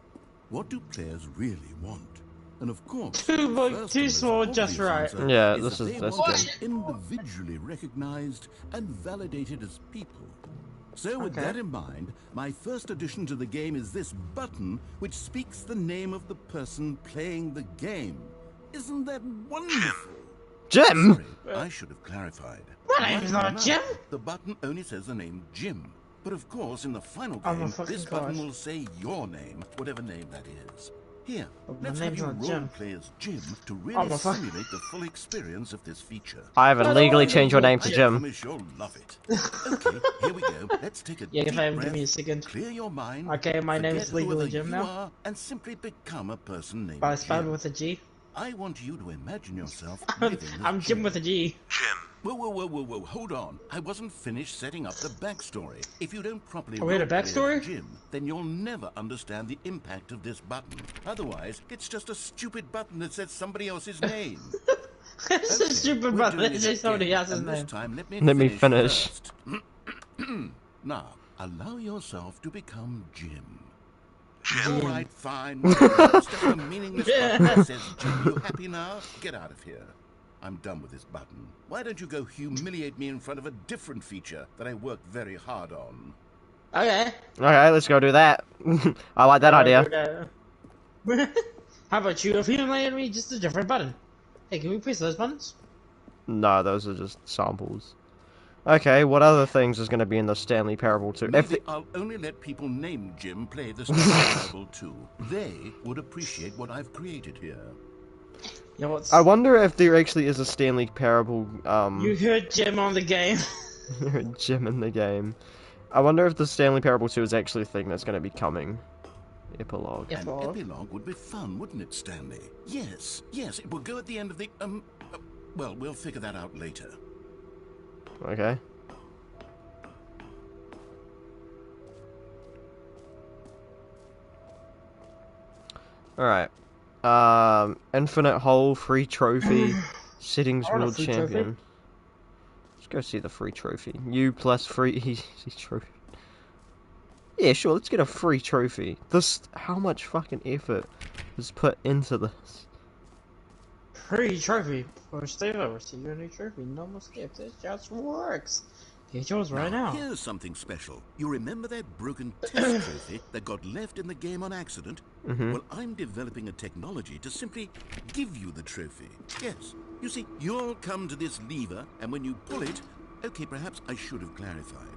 what do players really want? And of course, Too small, just right. Yeah, that's that's good. Individually recognized and validated as people. So with that in mind, my first addition to the game is this button, which speaks the name of the person playing the game. Isn't that wonderful? Jim! Sorry, I should have clarified. My name's not Jim! The button only says the name Jim. But of course, in the final Oh my game, fucking this God. button will say your name, whatever name that is. Here, But my let's have name's you not role Jim. play as Jim to Oh really my fuck. simulate the full experience of this feature. I haven't legally changed your name to I Jim. promise you'll love it. Okay, here we go. Let's take a Yeah, deep if I give breath, me a second. clear your mind. Okay, my name forget is legally whoever Jim you now. are, and simply become a person named But I spelled Jim. with a G. I want you to imagine yourself living as I'm Jim with a G. Whoa, hold on. I wasn't finished setting up the backstory. If you don't properly Oh, we had a roleplay as backstory? Jim, then you'll never understand the impact of this button. Otherwise, it's just a stupid button that says somebody else's name. It's a stupid we're button doing that it says somebody again, else's and this name. time, let me me finish. first. Now, allow yourself to become Jim. All right, fine. Just a meaningless button that says Jim. You happy now? Get out of here. I'm done with this button. Why don't you go humiliate me in front of a different feature that I worked very hard on? Okay. Okay, let's go do that. I like that idea. How about you? If you humiliated me, just a different button. Hey, can we press those buttons? No, those are just samples. Okay, what other things is going to be in the Stanley Parable 2? Maybe I'll only let people named Jim play the Stanley Parable 2. They would appreciate what I've created here. Yeah, what's... I wonder if there actually is a Stanley Parable, You heard Jim on the game. Jim in the game. I wonder if the Stanley Parable 2 is actually a thing that's going to be coming. Epilogue. Yeah. An epilogue would be fun, wouldn't it, Stanley? Yes, it will go at the end of the, well, we'll figure that out later. Okay. Alright. Infinite hole, free trophy, settings I want a world free champion. trophy. Let's go see the free trophy. You plus free easy trophy. Yeah, sure, let's get a free trophy. How much fucking effort was put into this? Free trophy. Push the over. See your new trophy. No more skips. It just works. Get yours right now. Here's something special. You remember that broken test trophy that got left in the game on accident? Mm-hmm. Well, I'm developing a technology to simply give you the trophy. Yes. You see, you'll come to this lever, and when you pull it... Okay, perhaps I should have clarified.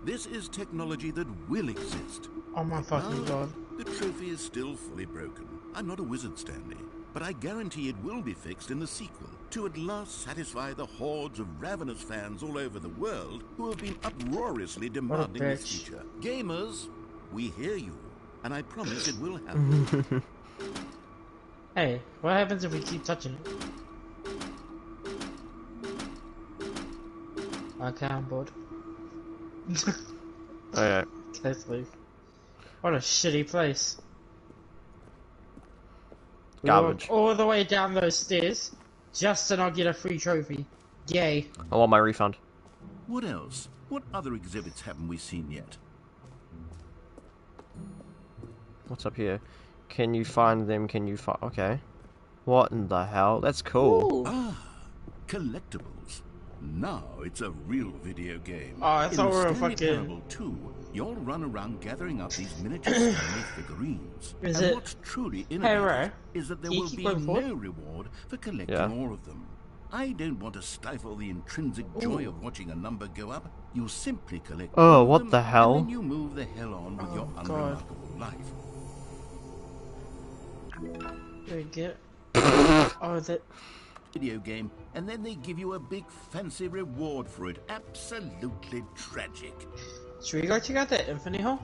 This is technology that will exist. Oh my fucking god. The trophy is still fully broken. I'm not a wizard, Stanley, but I guarantee it will be fixed in the sequel to at last satisfy the hordes of ravenous fans all over the world who have been uproariously demanding this bitch. feature. Gamers, we hear you, and I promise it will happen. Hey, what happens if we keep touching it? Okay, I'm bored. Okay. Let's leave. What a shitty place. We Garbage. walked all the way down those stairs just to not get a free trophy. Yay. I want my refund. What else? What other exhibits haven't we seen yet? What's up here? Can you find them? Can you find... Okay. What in the hell? That's cool. Ooh. Ah, collectibles. Now it's a real video game. Oh, I thought we were In Stanley fucking... Parable 2, you'll run around gathering up these miniature Stanley figurines. Is and it- what's truly Hey, innovative Ray, is that there can you will keep be going forward? no reward for collecting Yeah. more of them. I don't want to stifle the intrinsic joy of watching a number go up. You simply collect Oh, all of what them, the hell? And then you move the hell on with your Oh, God. unremarkable life. There you get it. Oh, that... Video game, and then they give you a big fancy reward for it. Absolutely tragic. Should we go check out that infinity hole?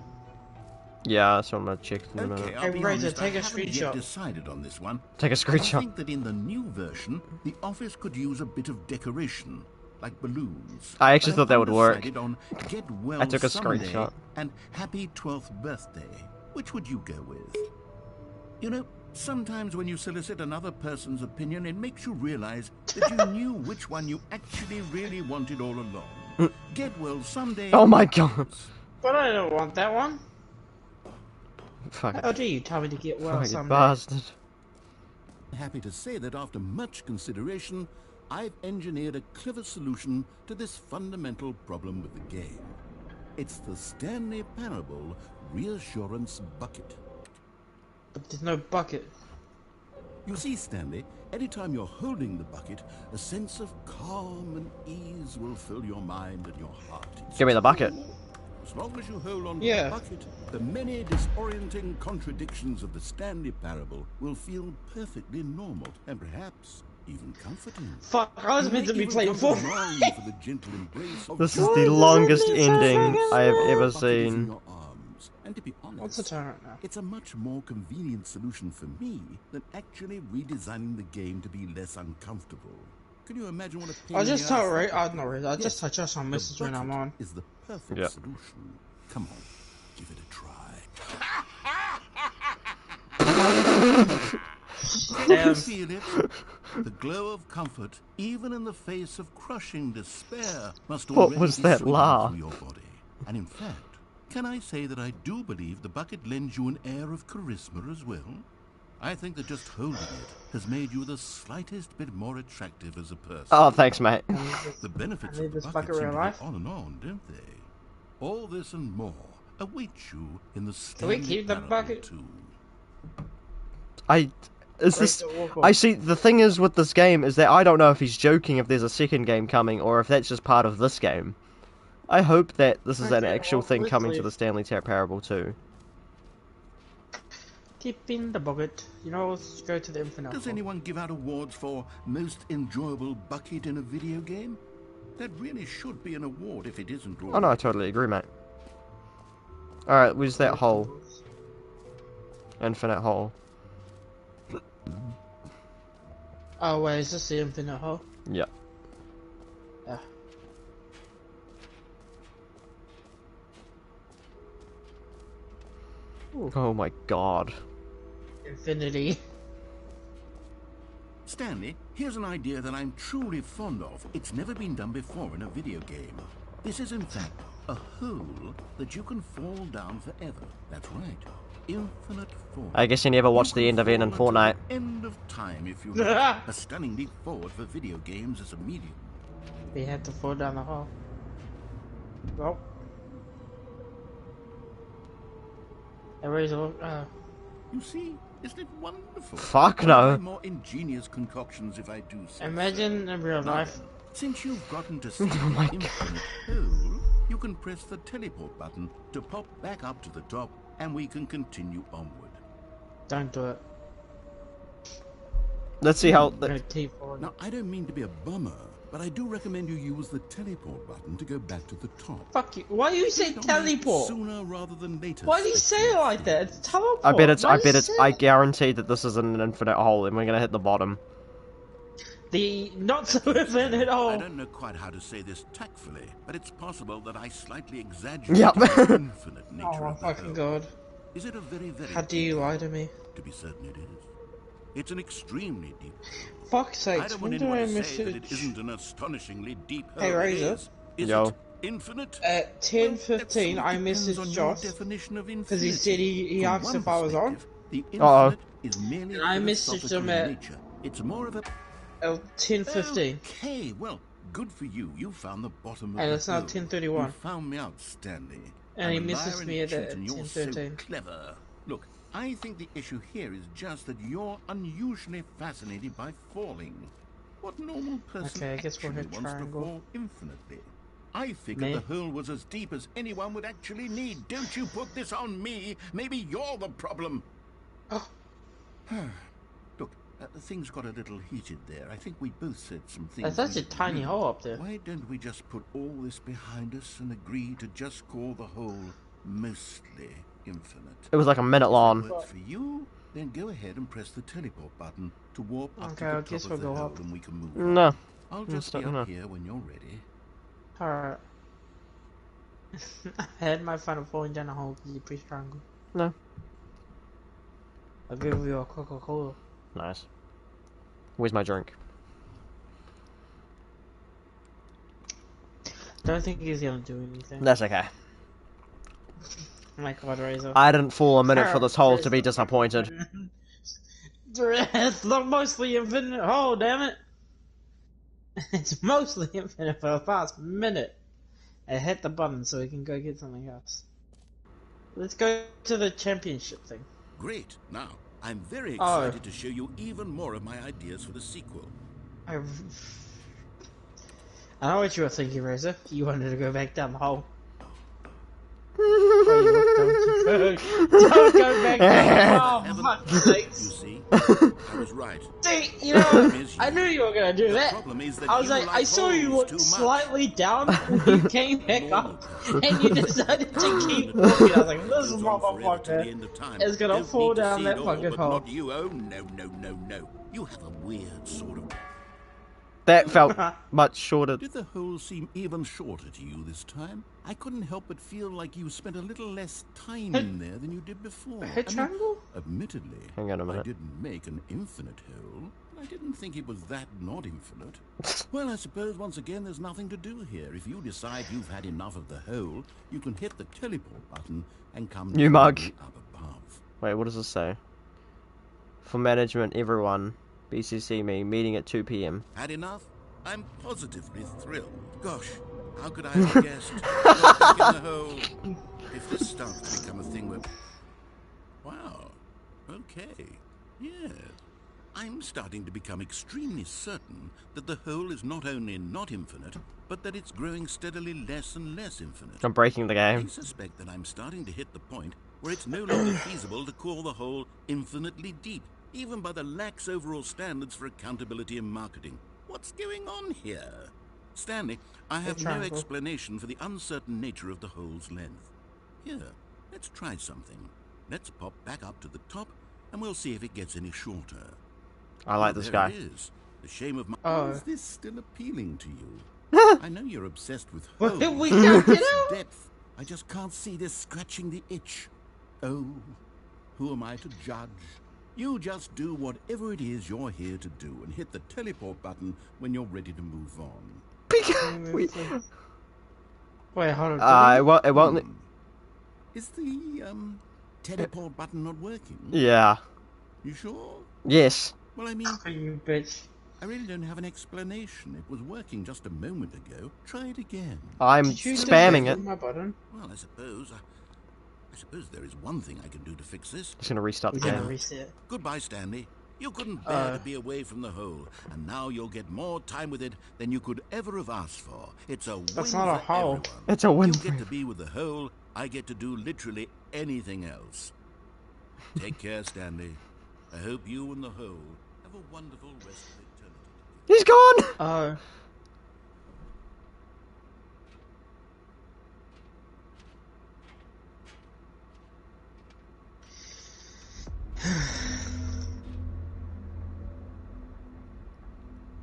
Yeah, that's what I'm gonna check in a Okay, minute. I'll be Razor, honest, take I a haven't screenshot. yet decided on this one. Take a I screenshot. think that in the new version, the office could use a bit of decoration, like balloons. I actually But thought that would work. undecided on Get Well I took a Someday screenshot. and Happy 12th Birthday. Which would you go with? You know, sometimes when you solicit another person's opinion, it makes you realize that you knew which one you actually really wanted all along. Get Well Someday. Oh my god. But I don't want that one. Fuck How dare you tell me to get well fucking someday? bastard. Happy to say that after much consideration, I've engineered a clever solution to this fundamental problem with the game. It's the Stanley Parable Reassurance Bucket. But there's no bucket. You see, Stanley, anytime you're holding the bucket, a sense of calm and ease will fill your mind and your heart. It's Give me the bucket. As long as you hold on to Yeah. the bucket, the many disorienting contradictions of the Stanley Parable will feel perfectly normal and perhaps even comforting. Fuck, I was meant to be Even playing come to for. long for the gentle embrace of This is joy. the longest this ending is I have so ever Bucket is in seen. your arms. And to be honest, What's the time right now? it's a much more convenient solution for me than actually redesigning the game to be less uncomfortable. Can you imagine what a pain I in just the told ass Ray, that I is? just touch us on The message when I'm bucket on. is the perfect Yeah. solution. Come on, give it a try. Damn. You feel it? The glow of comfort, even in the face of crushing despair, must What already was be that sweeping laugh? through your body. And in fact, can I say that I do believe the bucket lends you an air of charisma as well? I think that just holding it has made you the slightest bit more attractive as a person. Oh, thanks, mate. The benefits I need of the this bucket bucket seem real to life. go on and on, don't they? All this and more await you in the Can Stanley we keep the Parable bucket? 2. Is this? Break the walk off. I see. The thing is with this game is that I don't know if he's joking if there's a second game coming or if that's just part of this game. I hope that this is an Okay, actual well, thing let's coming to leave. the Stanley Parable too. Keep in the bucket. You know, let's go to the infinite. Does hole. anyone give out awards for most enjoyable bucket in a video game? That really should be an award if it isn't already. Oh no, I totally agree, mate. All right, where's that hole? Infinite hole. Oh wait, is this the infinite hole? Yeah. Yeah. Oh my god. Infinity. Stanley, here's an idea that I'm truly fond of. It's never been done before in a video game. This is in fact a hole that you can fall down forever. That's right. Infinite fall. I guess you never watched You the end can of N in fall until Fortnite. the End of time, if you like. A stunning leap forward for video games as a medium. We had to fall down the hole. Well. Eraser. You see, isn't it wonderful? Fuck One no. of my more ingenious concoctions, if I do say Imagine in real so. Now life. then, since you've gotten to see Oh my the infinite hole, you can press the teleport button to pop back up to the top, and we can continue onward. Don't do it. Let's see how. I'm gonna keep falling. Now, I don't mean to be a bummer, but I do recommend you use the teleport button to go back to the top. Fuck you. Why do you say Don't teleport? Sooner rather than later. Why do you say it like that? It's teleport. I bet it's. Why I do bet you it's. say I it? guarantee that this is an infinite hole, and we're gonna hit the bottom. The not so infinite I hole. don't know quite how to say this tactfully, but it's possible that I slightly exaggerated Yep. the infinite nature Oh my of the fucking hole. god. Is it a very, very How do you deep lie hole? to me? To be certain it is. It's an extremely deep hole. Fuck's I sakes, don't when want do I anyone to say that it message? isn't an astonishingly deep hole. Hey, It Razor. Is Yo. it infinite? At Well, that 10:15, sort I of depends messaged on your Josh definition of because he said infinity. he From asked one if I was on. perspective, The Uh-oh. infinite is merely And I messaged philosophical him in at- nature. It's more of a 10:15. Okay, well, good for you. You found the bottom of And the it's now hole. 10:31. You found me out, Stanley. And I'm he a messaged liar me and at cheat, and you're 10:13. So clever. Look, I think the issue here is just that you're unusually fascinated by falling. What normal person Okay, I guess we'll actually hit wants triangle. to fall infinitely? I figured Me? the hole was as deep as anyone would actually need. Don't you put this on me. Maybe you're the problem. Oh. Look, Things got a little heated there. I think we both said some things. That's such we a tiny didn't. hole up there. Why don't we just put all this behind us and agree to just call the hole mostly infinite? It was like a minute long. If that works for you, then go ahead and press the teleport button to warp up to Okay, I the guess top of the we'll go hole up. and we can move on. No. I'll It's just not be up enough. here when you're ready. Alright. I had my fun of falling down a hole because you pressed triangle. No. I'll give you a Coca-Cola. Nice. Where's my drink? Don't think he's gonna do anything. That's okay. My God, Razor. I didn't fall a minute for this hole to be disappointed. It's not mostly infinite hole, damn it! It's mostly infinite for the past minute. I hit the button so we can go get something else. Let's go to the championship thing. Great. Now, I'm very excited to show you even more of my ideas for the sequel. I know what you were thinking, Razor. You wanted to go back down the hole. Don't go back down the hole, for fuck's sakes. You see, I was right. See, you know, I knew you were gonna do that. I was like, I saw you look slightly down when you came back up, and you decided to keep walking. I was like, this motherfucker is gonna fall down that fucking hole. Not you. Oh, no. You have a weird sort of... That felt much shorter. Did the hole seem even shorter to you this time? I couldn't help but feel like you spent a little less time in there than you did before. A triangle? Admittedly, Hang on a minute. I didn't make an infinite hole. I didn't think it was that not infinite. Well, I suppose once again there's nothing to do here. If you decide you've had enough of the hole, you can hit the teleport button and come New mug. up above. Wait, what does this say? For management, everyone. BCC me, meeting at 2 p.m. Had enough? I'm positively thrilled. Gosh, how could I have guessed? Got back in the hole. If this starts to become a thing where... Wow. Okay. Yeah. I'm starting to become extremely certain that the hole is not only not infinite, but that it's growing steadily less and less infinite. I'm breaking the I game. suspect that I'm starting to hit the point where it's no longer feasible to call the hole infinitely deep, even by the lax overall standards for accountability and marketing. What's going on here? Stanley, I have no explanation for the uncertain nature of the hole's length. Here, let's try something. Let's pop back up to the top, and we'll see if it gets any shorter. I like this there guy. It is. The shame of my... Is this still appealing to you? I know you're obsessed with holes. We can't get out. Depth. I just can't see this scratching the itch. Oh, who am I to judge? You just do whatever it is you're here to do and hit the teleport button when you're ready to move on. Wait, hold on. It won't. Is the teleport button not working? Yeah. You sure? Yes. Well, I mean, You bitch. I really don't have an explanation. It was working just a moment ago. Try it again. I'm Did you spamming just it. my button? Well, I suppose there is one thing I can do to fix this. Just gonna restart the We're gonna game. reset. Goodbye, Stanley. You couldn't bear to be away from the hole, and now you'll get more time with it than you could ever have asked for. It's a win That's not a for hole. everyone. It's a win You for get to be with the hole. I get to do literally anything else. Take care, Stanley. I hope you and the hole have a wonderful rest of eternity. He's gone! Oh.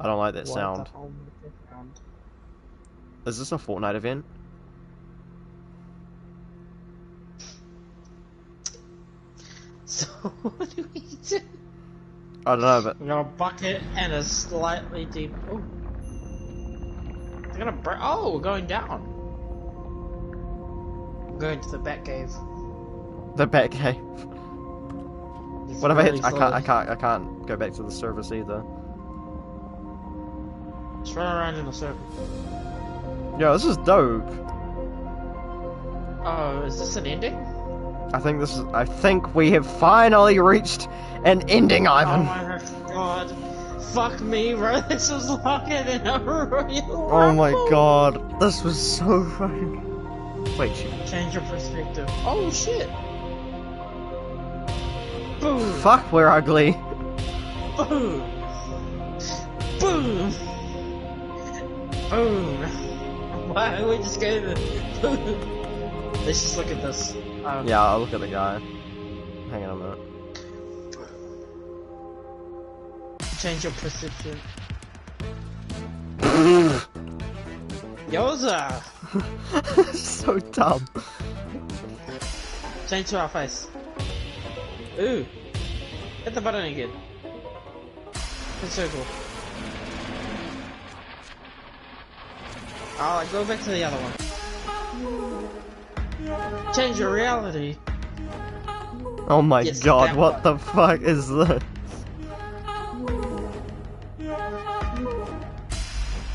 I don't like that What sound. the hell with the sound? Is this a Fortnite event? So what do we do? I don't know, but We got a bucket and a slightly deep. Oh, it's gonna burn. Oh, we're going down. We're going to the Bat Cave. the Bat Cave. It's What if I hit? really I can't go back to the service either. Just run around in a circle. Yo, this is dope. Oh, is this an ending? I think we have finally reached an ending, Oh Ivan. my god. Fuck me, bro. This was longer than a real Oh my rumble. god, this was so fucking. Wait, shit. Change your perspective. Oh shit. Boom. Fuck, we're ugly. Boom! Boom! Boom! Why are we just going to boom? Let's just look at this. Yeah, I'll look at the guy. Hang on a minute. Change your perception. Yoza! So dumb. Change to our face. Ooh. Hit the button again. Hit circle. Oh, go back to the other one. Change your reality. Oh my Yes, god, that what one. the fuck is this?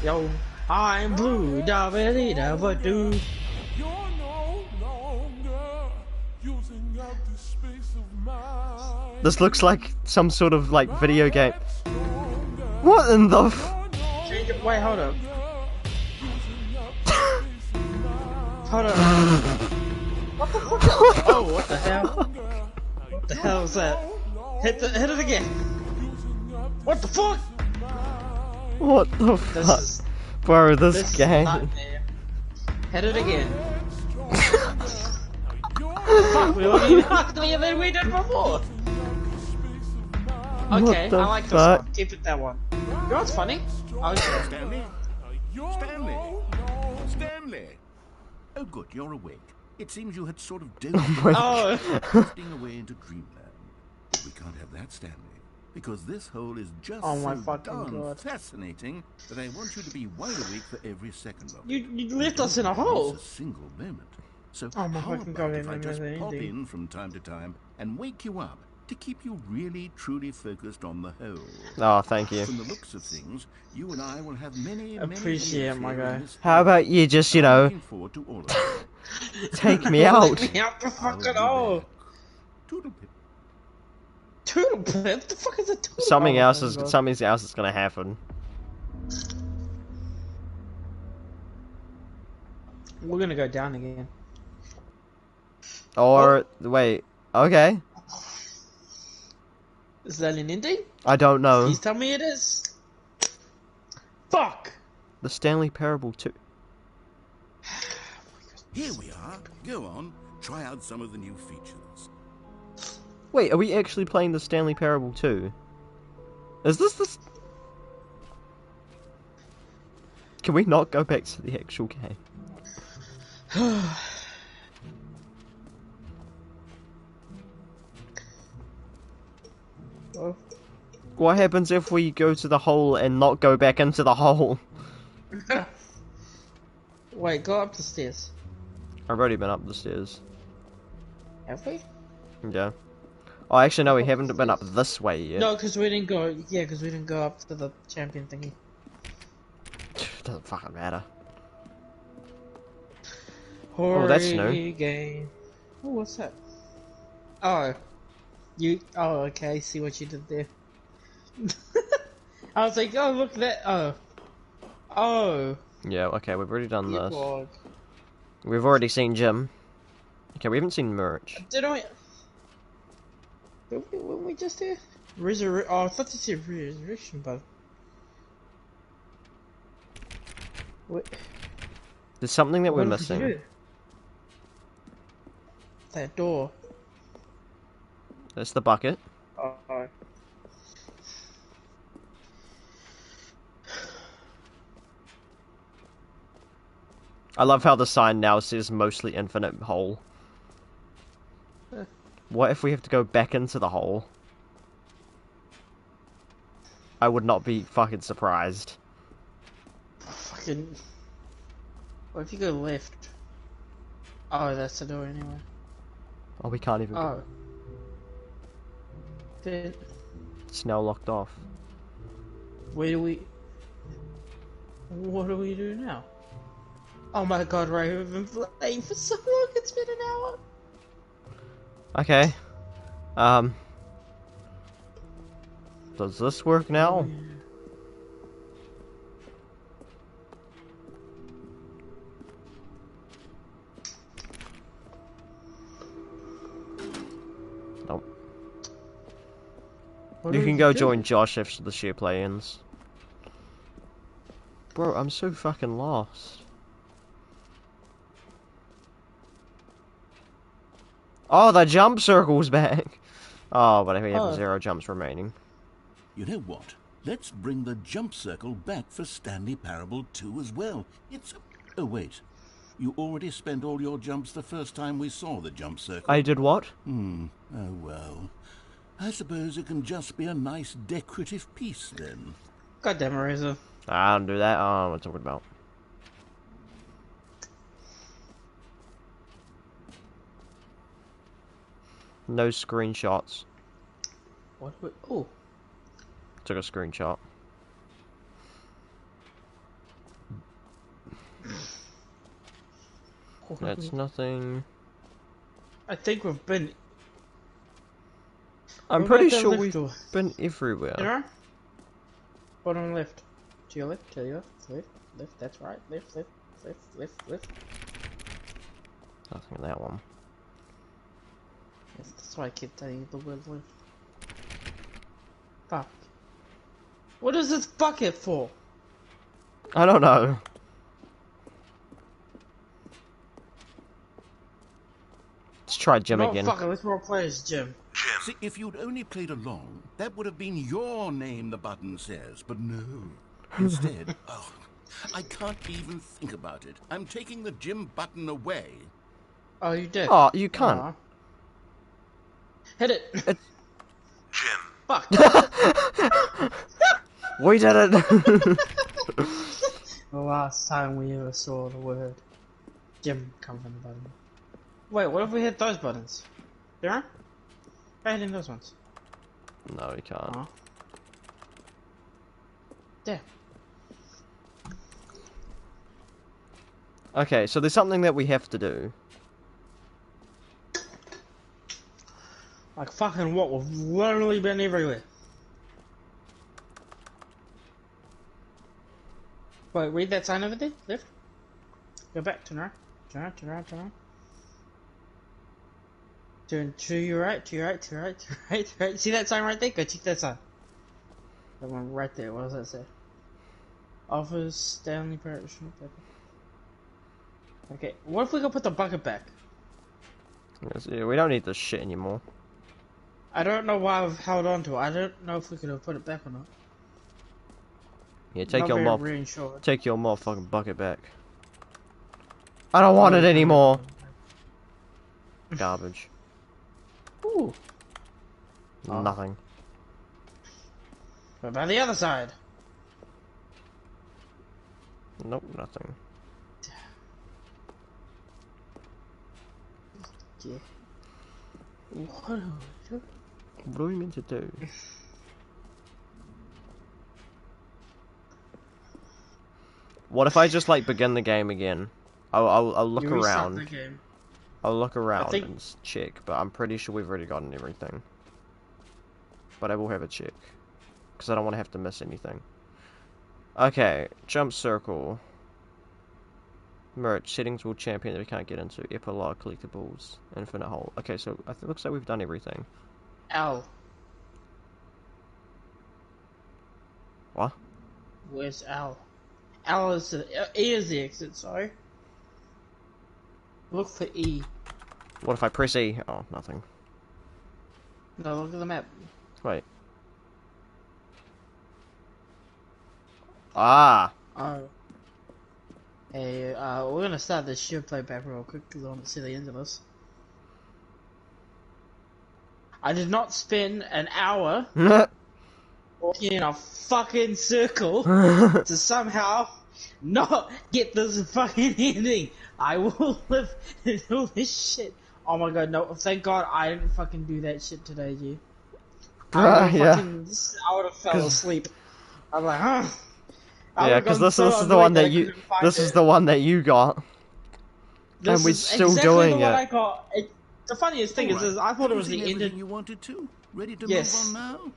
Yo, I'm blue, da ba dee da ba doo. This looks like some sort of like video game. What in the Change it. Wait, hold up. Hold up. What the fuck? Oh, what the hell? What the hell is that? Hit it again. What the fuck? What the This fuck? is Bro, this this is game. nightmare. Hit it again. Fuck, we already uglier than we did before. Okay, the I like this fuck? one. Keep it that one. You know what's funny? Stanley? Stanley? Stanley? Oh good, you're awake. It seems you had sort of dozed Oh, drifting away into dreamland. We can't have that, Stanley. Because this hole is just Oh my so fucking darn God. fascinating that I want you to be wide awake for every second of it. you left us in a Don't hole. miss a single moment. So Oh my how fucking about God, if I I just remember the pop ending. in from time to time and wake you up to keep you really truly focused on the hole? Oh, thank you. From the looks of things, you and I will have many Appreciate years it, my here guy. in this How about you just, you I'm know, looking forward to all of it. take me out? Let me out the I'll fucking be hole. there. Toodle-pip. Turtle pit? What the fuck is a turtle? Something Oh, else thank is God. something else is gonna happen. We're gonna go down again. Or wait, okay. Is that an ending? I don't know. Please tell me it is. Fuck! The Stanley Parable 2. Here we are. Go on. Try out some of the new features. Wait, are we actually playing the Stanley Parable 2? Is this? Can we not go back to the actual game? Oh. What happens if we go to the hole and not go back into the hole? Wait, go up the stairs. I've already been up the stairs. Have we? Yeah. Oh, actually, no, we haven't been up this way yet. No, because we didn't go. Yeah, because we didn't go up to the champion thingy. Doesn't fucking matter. Horror that's new. game. Oh, what's that? Oh, you. Oh, okay. I see what you did there. I was like, oh, look at that. Oh, oh. Yeah, okay, we've already done You this. blog. We've already seen Jim. Okay, we haven't seen merch. Didn't we? Weren't we just here? Resurrection. Oh, I thought you said resurrection, but. What? There's something that we're What did you missing. do? That door. That's the bucket. Oh. I love how the sign now says mostly infinite hole. What if we have to go back into the hole? I would not be fucking surprised. Fucking. What if you go left? Oh, that's the door anyway. Oh, we can't even. Oh. Then It's now locked off. where do we? What do we do now? Oh my God, Ray, we've been playing for so long. It's been an hour. Okay. Does this work now? Nope. You can go join Josh if the share play ends. Bro, I'm so fucking lost. Oh, the jump circle's back. Oh, but we have 0 jumps remaining. You know what? Let's bring the jump circle back for Stanley Parable 2 as well. It's... Oh, wait. You already spent all your jumps the first time we saw the jump circle. I did what? Oh, well. I suppose it can just be a nice decorative piece, then. Goddamn, Razor. I don't do that. What am I talking about? No screenshots. What? Oh. Took a screenshot. That's nothing. I think we've been. I'm pretty sure we've been everywhere. You know? Bottom left. To your left, to your left, left, that's right, left. Nothing in that one. Yes, that's why I keep telling you the word left. Fuck. What is this bucket for? I don't know. Let's try Jim again. Fuck it, let's role play as Jim. See, if you'd only played along, that would have been your name, the button says. But no. Instead, oh, I can't even think about it. I'm taking the Jim button away. Oh, you did? Oh, you can't. Aww. Hit it. Jim. Fuck. We did it. The last time we ever saw the word Jim come from the button. Wait, what if we hit those buttons? Yeah? Try hitting those ones. No, you can't. Aww. There. Okay, so there's something that we have to do. Like fucking what? We've literally been everywhere. Wait, read that sign over there? Left? Go back, turn around. Turn around, turn around, turn around. Turn to your right, to your right, to your right, to your right, to your right. See that sign right there? Go check that sign. That one right there, what does that say? Offers Stanley Parachute. Okay, what if we go put the bucket back? Yeah, we don't need this shit anymore. I don't know why I've held on to it. I don't know if we could have put it back or not. Yeah, take your take your motherfucking bucket back. I don't want it anymore. Garbage. Ooh. Nothing. What about the other side? Nope, nothing. Yeah. What are we meant to do? What if I just like begin the game again? I'll look around. The game. I'll look around and check, but I'm pretty sure we've already gotten everything. But I will have a check, because I don't want to have to miss anything. Okay, jump circle. Merch, settings will champion that we can't get into. Epilogue, collectibles, infinite hole. Okay, so it looks like we've done everything. L. What? Where's L? L is the E is the exit. Sorry. Look for E. What if I press E? Oh, nothing. No, look at the map. Wait. Ah. Oh. Hey, we're gonna start this ship play back real quick because I want to see the end of this. I did not spend an hour walking in a fucking circle to somehow not get this fucking ending. I will live in all this shit. Oh my god, no, thank god I didn't fucking do that shit today, G. I would have fell asleep. I'm like, huh? Yeah, because this is the one that you. This is the one that you got, and we're still doing it. I got. The funniest thing is I thought it was the end. You wanted to? Ready to move on now?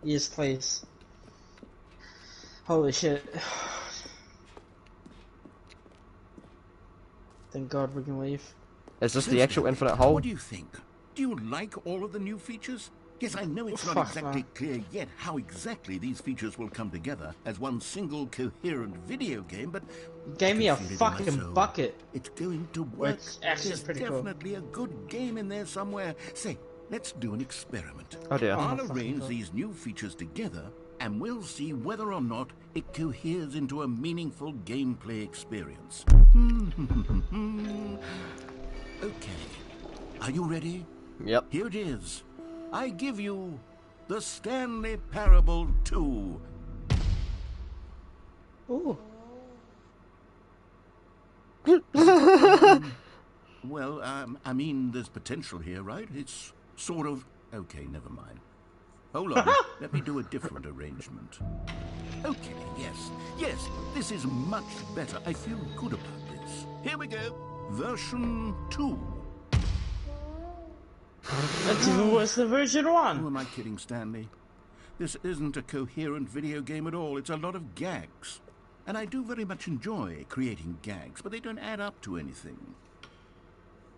Yes, please. Holy shit! Thank God we can leave. Is this the actual infinite hole? What do you think? Do you like all of the new features? Yes, I know it's not Fuck, exactly man. clear yet how exactly these features will come together as one single coherent video game, but You I gave can me a feel it in my fucking soul. bucket. It's going to work. Which actually There's is pretty cool. definitely a good game in there somewhere. Say, let's do an experiment. Oh dear. Oh my I'll fucking arrange God. these new features together, and we'll see whether or not it coheres into a meaningful gameplay experience. Okay. Are you ready? Yep. Here it is. I give you the Stanley Parable 2. Ooh. Well, I mean, there's potential here, right? It's sort of... Okay, never mind. Hold on. Let me do a different arrangement. Okay, yes, this is much better. I feel good about this. Here we go. Version 2. That's even worse than version Who 1. am I kidding, Stanley? This isn't a coherent video game at all. It's a lot of gags. And I do very much enjoy creating gags, but they don't add up to anything.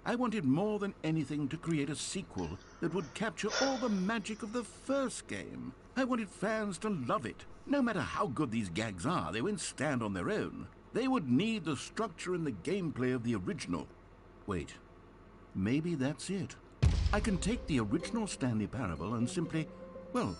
I wanted more than anything to create a sequel that would capture all the magic of the first game. I wanted fans to love it. No matter how good these gags are, they won't stand on their own. They would need the structure and the gameplay of the original. Wait, maybe that's it. I can take the original Stanley Parable and simply, well,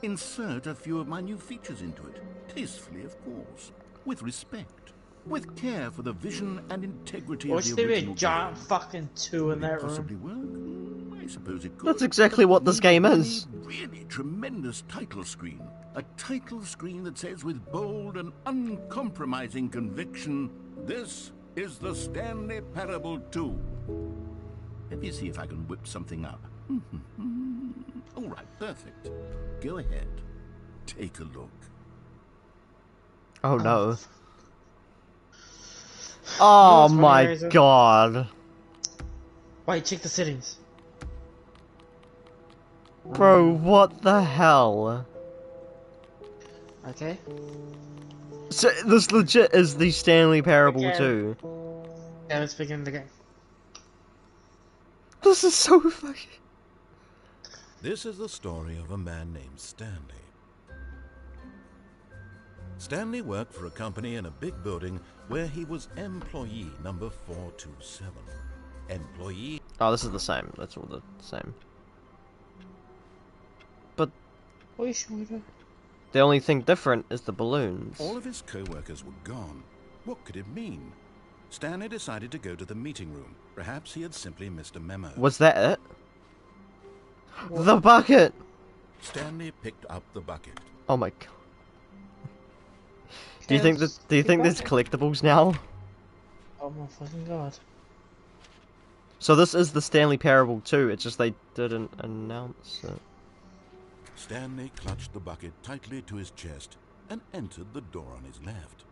insert a few of my new features into it. Tastefully, of course. With respect. With care for the vision and integrity Or of should the there be original a giant game. fucking 2 in Could it that room? possibly work? I suppose it could. That's exactly But what this game we is. need really tremendous title screen. A title screen that says with bold and uncompromising conviction, this is the Stanley Parable 2. Let me see if I can whip something up. All right, perfect. Go ahead. Take a look. Oh no. Oh what's funny, my Razor? god. Wait, check the settings. Bro, what the hell? Okay. So, this legit is the Stanley Parable Okay. 2. Yeah, let's begin the game. This is so fucking... This is the story of a man named Stanley. Stanley worked for a company in a big building where he was employee number 427. Employee... Oh, this is the same. That's all the same. But Are sure? the only thing different is the balloons. All of his co-workers were gone. What could it mean? Stanley decided to go to the meeting room. Perhaps he had simply missed a memo. Was that it? The bucket! Stanley picked up the bucket. Oh my god. Do you think there's collectibles now? Oh my fucking god. So this is the Stanley Parable 2, it's just they didn't announce it. Stanley clutched the bucket tightly to his chest and entered the door on his left.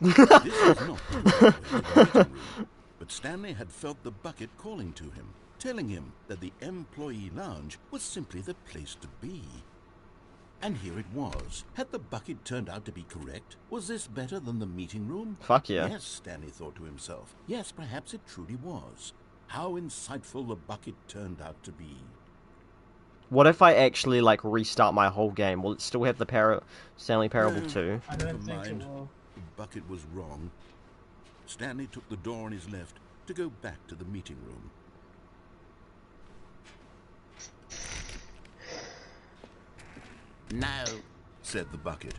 This was not the way to the meeting room, but Stanley had felt the bucket calling to him, telling him that the employee lounge was simply the place to be. And here it was. Had the bucket turned out to be correct? Was this better than the meeting room? Fuck yeah. Yes, Stanley thought to himself. Yes, perhaps it truly was. How insightful the bucket turned out to be. What if I actually, like, restart my whole game? Will it still have the Stanley Parable 2? I Never don't think it mind. will. The bucket was wrong. Stanley took the door on his left to go back to the meeting room. No, Said the bucket.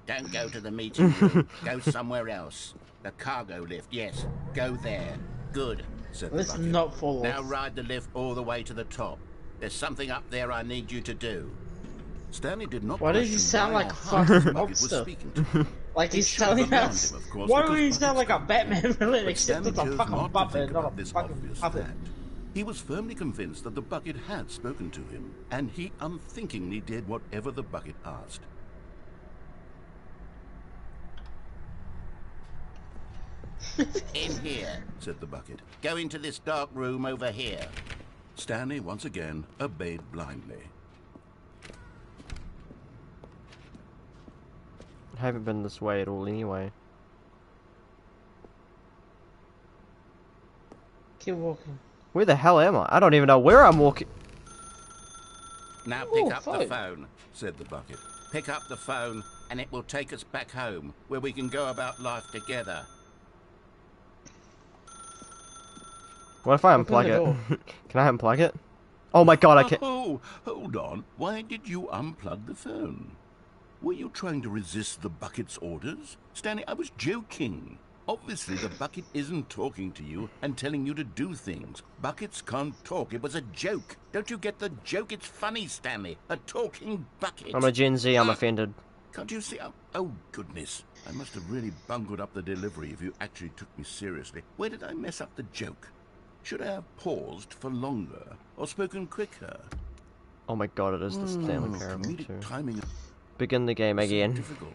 don't go to the meeting room. Go somewhere else. The cargo lift, yes. Go there. Good. Said the Let's bucket. not fall Now off. ride the lift all the way to the top. There's something up there I need you to do. Stanley did not Why does he question sound why like or a how fucking the bucket was monster? speaking to him. Like he's should have telling alarmed us. him, of course, Why because would he sound like a buckets Batman villain But except Stanley it's a chose fucking not to puppet, think not about a this fucking obvious puppet. fact. He was firmly convinced that the bucket had spoken to him, and he unthinkingly did whatever the bucket asked. In here. Said the bucket. Go into this dark room over here. Stanley once again obeyed blindly. I haven't been this way at all anyway. Keep walking. Where the hell am I? I don't even know where I'm walking. Now pick Ooh, up phone. the phone, said the bucket. Pick up the phone, and it will take us back home, where we can go about life together. What if I Open unplug the door. it? Can I unplug it? Oh my god, I can't. Oh, hold on. Why did you unplug the phone? Were you trying to resist the bucket's orders? Stanley, I was joking. Obviously, the bucket isn't talking to you and telling you to do things. Buckets can't talk. It was a joke. Don't you get the joke? It's funny, Stanley. A talking bucket. I'm a Gen Z, I'm offended. Can't you see? Oh, goodness. I must have really bungled up the delivery if you actually took me seriously. Where did I mess up the joke? Should I have paused for longer or spoken quicker? Oh my god, it is the Stanley Parable Comedic too. timing Begin the game is so again. difficult.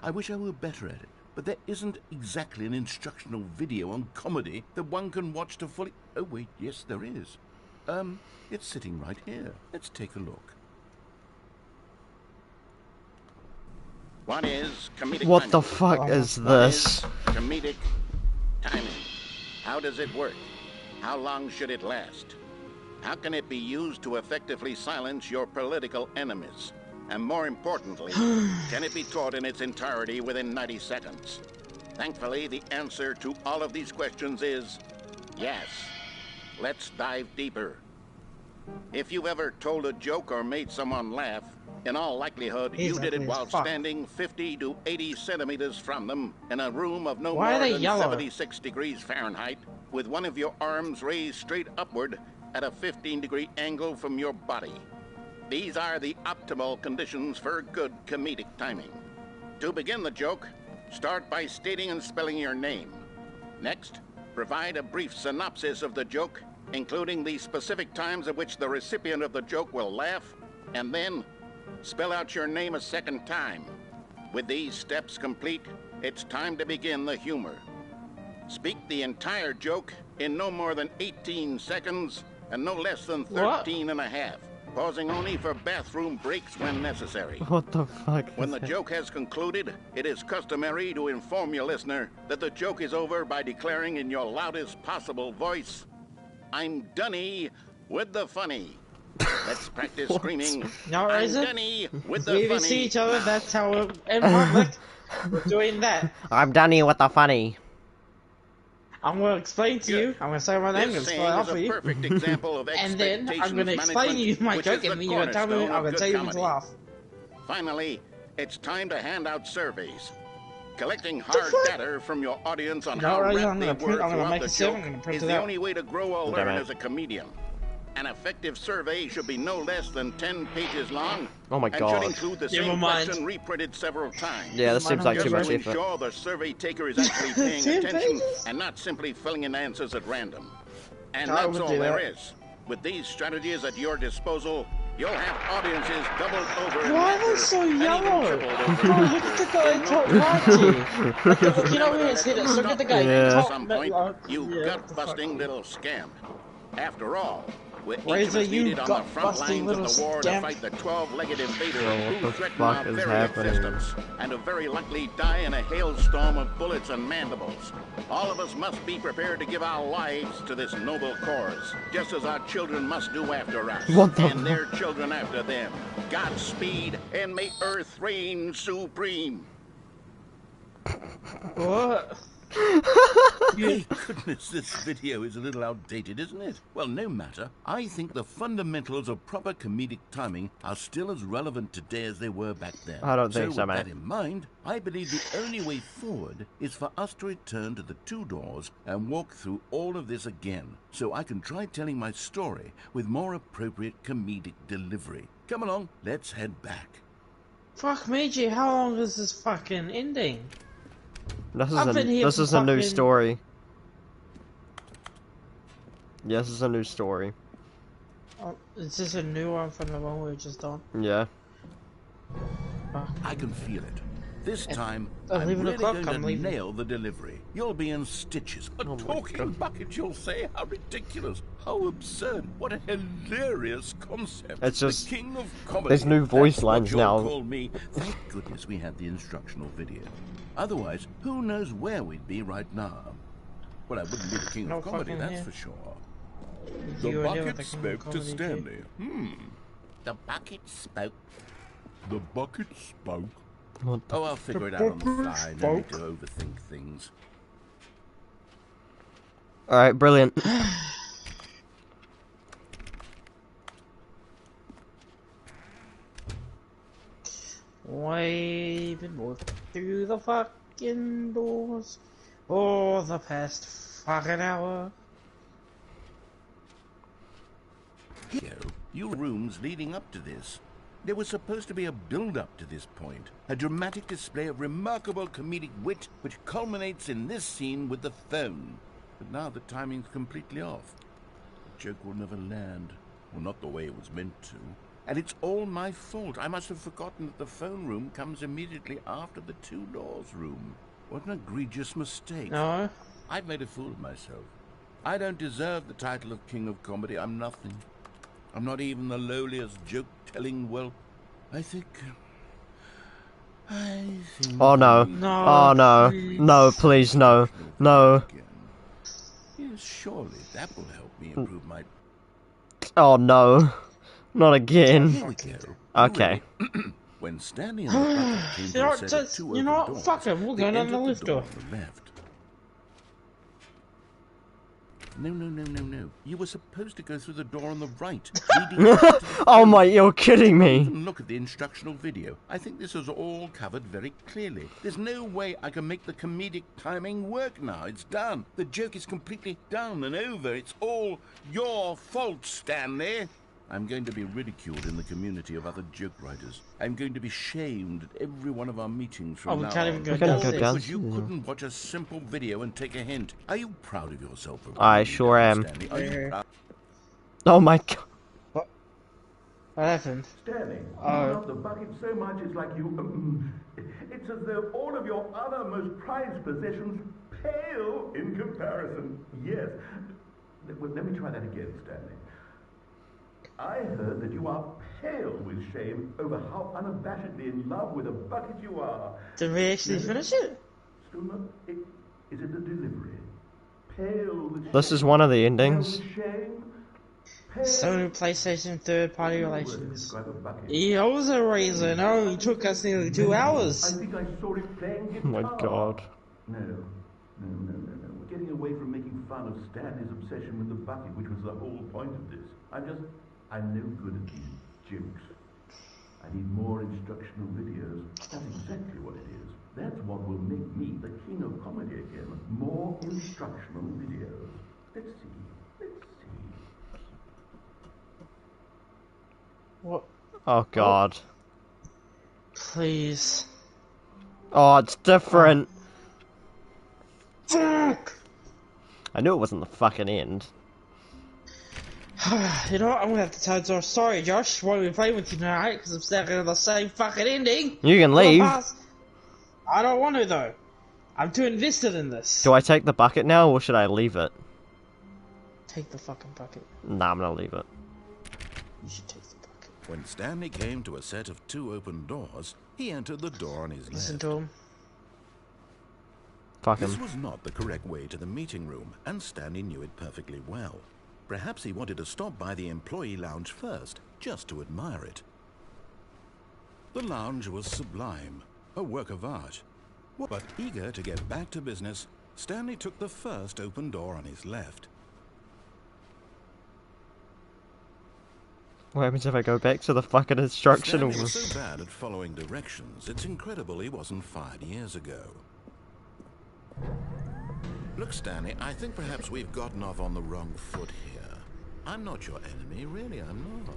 I wish I were better at it, but there isn't exactly an instructional video on comedy that one can watch to fully... Oh, wait, yes, there is. It's sitting right here. Let's take a look. What is comedic What timing? the fuck is What this? is comedic timing? How does it work? How long should it last? How can it be used to effectively silence your political enemies? And more importantly, can it be taught in its entirety within 90 seconds? Thankfully, the answer to all of these questions is yes. Let's dive deeper. If you've ever told a joke or made someone laugh, in all likelihood, you did it while standing 50 to 80 centimeters from them in a room of no Why are more they than yellow? 76 degrees Fahrenheit, with one of your arms raised straight upward at a 15-degree angle from your body. These are the optimal conditions for good comedic timing. To begin the joke, start by stating and spelling your name. Next, provide a brief synopsis of the joke, including the specific times at which the recipient of the joke will laugh, and then spell out your name a second time. With these steps complete, it's time to begin the humor. Speak the entire joke in no more than 18 seconds and no less than 13 and a half, pausing only for bathroom breaks when necessary. What the fuck? When the joke has concluded, it is customary to inform your listener that the joke is over by declaring in your loudest possible voice, "I'm Dunny with the funny." Let's practice screaming, No, "I'm is it? Dunny with the We funny." see each other, that's how we're in public. We're doing that. I'm Danny with the funny. I'm gonna explain to you. I'm gonna say my name, I'm This gonna saying spell it out is for a you. perfect example of And then I'm expectations gonna explain to you management, my which joke, is the and then you're gonna tell me, cornerstone I'm of gonna good tell you to comedy. laugh. Finally, it's time to hand out surveys. Collecting hard data from your audience on No, how right, rap I'm they gonna were I'm gonna throughout make the a seven, joke I'm gonna print is it the out. only way to grow or Damn learn it. as a comedian. An effective survey should be no less than 10 pages long. Oh my and God. should include the Never same mind. question reprinted several times. Yeah, this seems like too Just much to effort. ensure the survey taker is actually paying 10 attention pages? and not simply filling in answers at random. And I that's would all do there that. is. With these strategies at your disposal, you'll have audiences doubled over in Why are they laughter so and even yellow? tripled over Oh, in look at the laughter guy in no top time. right. Look at, look, you know where his head is. Look at the guy At top. some point, you yeah, what the gut-busting fuck? little scamp. After all, with each Razor, of us you needed on the front gut-busting lines of little the war to scamp. fight the 12-legged invaders Bro, what who the threaten fuck our is very happening? existence, and to very likely die in a hailstorm of bullets and mandibles. All of us must be prepared to give our lives to this noble cause, just as our children must do after us, What the and their children after them. Godspeed, and may Earth reign supreme. What? My goodness, this video is a little outdated, isn't it? Well, no matter. I think the fundamentals of proper comedic timing are still as relevant today as they were back then. I don't think so, with mate. that in mind, I believe the only way forward is for us to return to the two doors and walk through all of this again, so I can try telling my story with more appropriate comedic delivery. Come along, let's head back. Fuck me, G, how long is this fucking ending? This is I've been here for a new fucking- story. Yes, this is a new story. Oh, is this a new one from the one we were just on? Yeah. I can feel it. This time, I'm I'm leaving really o'clock, going I'm to leaving. nail the delivery. You'll be in stitches. A Oh my talking God. bucket, you'll say? How ridiculous. How absurd. What a hilarious concept. It's just- the king of comedy. there's new voice That's what lines you'll now. call me. Thank goodness we had the instructional video. Otherwise, who knows where we'd be right now? Well, I wouldn't be the king No of comedy, fucking that's here. for sure. You The were there bucket with the King of spoke to Comedy, too. Stanley. The bucket spoke. The bucket spoke. What the Oh, I'll figure it out on the fly. No need to overthink things. Alright, brilliant. We've been through the fucking doors for the past fucking hour. Here, you rooms leading up to this. There was supposed to be a build-up to this point. A dramatic display of remarkable comedic wit which culminates in this scene with the phone. But now the timing's completely off. The joke will never land. Well, not the way it was meant to. And it's all my fault. I must have forgotten that the phone room comes immediately after the two doors room. What an egregious mistake. No. I've made a fool of myself. I don't deserve the title of King of Comedy. I'm nothing. I'm not even the lowliest joke-telling whelp. I think... Oh no. No. Oh no. Please. No, please, no. No. Yes, surely that will help me improve my... Oh no. Not again. Here we go. Okay. When Stanley and the butler came You to know a what, set just- of two you open know what, doors, fuck 'em, we'll they go down entered the lift door. on the left. No. You were supposed to go through the door on the right. Leading up to the Oh phone. my, you're kidding me. Even look at the instructional video. I think this is all covered very clearly. There's no way I can make the comedic timing work now. It's done. The joke is completely done and over. It's all your fault, Stanley. I'm going to be ridiculed in the community of other joke writers. I'm going to be shamed at every one of our meetings from Oh, we now can't on. even go We can't All go downstairs. down. because you couldn't watch a simple video and take a hint. Are you proud of yourself? For I bringing me sure down, am. Stanley? Are you proud? Oh my god. What happened? Stanley, Oh. you love the bucket so much it's like you... it's as though all of your other most prized possessions pale in comparison. Yes. Well, let me try that again, Stanley. I heard that you are pale with shame over how unabashedly in love with a bucket you are. Did we actually finish it? Still not... Is it the delivery? Pale with shame. This is one of the Pale endings. with shame? Pale... Sony PlayStation third-party relations. Describe a bucket. He was a reason. Oh, it took us nearly 2 I hours. think I saw it playing guitar. Oh my god. No. We're getting away from making fun of Stanley's obsession with the bucket, which was the whole point of this. I'm no good at these jokes. I need more instructional videos. That's exactly what it is. That's what will make me the king of comedy again. More instructional videos. Let's see. What? Oh god. Please. Oh, it's different. Fuck! I knew it wasn't the fucking end. You know what? I'm gonna have to tell Josh. Sorry, Josh. Won't be playing with you tonight because I'm stuck in the same fucking ending. You can leave. I don't want to though. I'm too invested in this. Do I take the bucket now or should I leave it? Take the fucking bucket. Nah, I'm gonna leave it. You should take the bucket. When Stanley came to a set of two open doors, he entered the door on his Listen left. to him. Fuck This him. was not the correct way to the meeting room, and Stanley knew it perfectly well. Perhaps he wanted to stop by the employee lounge first, just to admire it. The lounge was sublime, a work of art. But eager to get back to business, Stanley took the first open door on his left. What happens if I go back to the fucking instructional? Stanley was so bad at following directions, it's incredible he wasn't fired years ago. Look, Stanley, I think perhaps we've gotten off on the wrong foot here. I'm not your enemy, really, I'm not.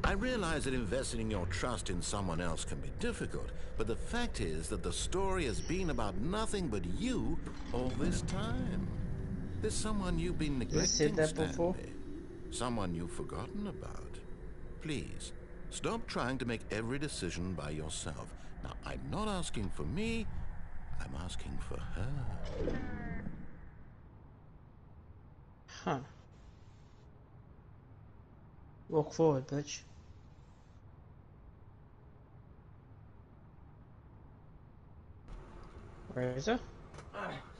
I realize that investing your trust in someone else can be difficult, but the fact is that the story has been about nothing but you all this time. There's someone you've been neglecting, that before? Stanley. Someone you've forgotten about. Please, stop trying to make every decision by yourself. Now, I'm not asking for me, I'm asking for her. Huh. Walk forward, bitch. Where is it?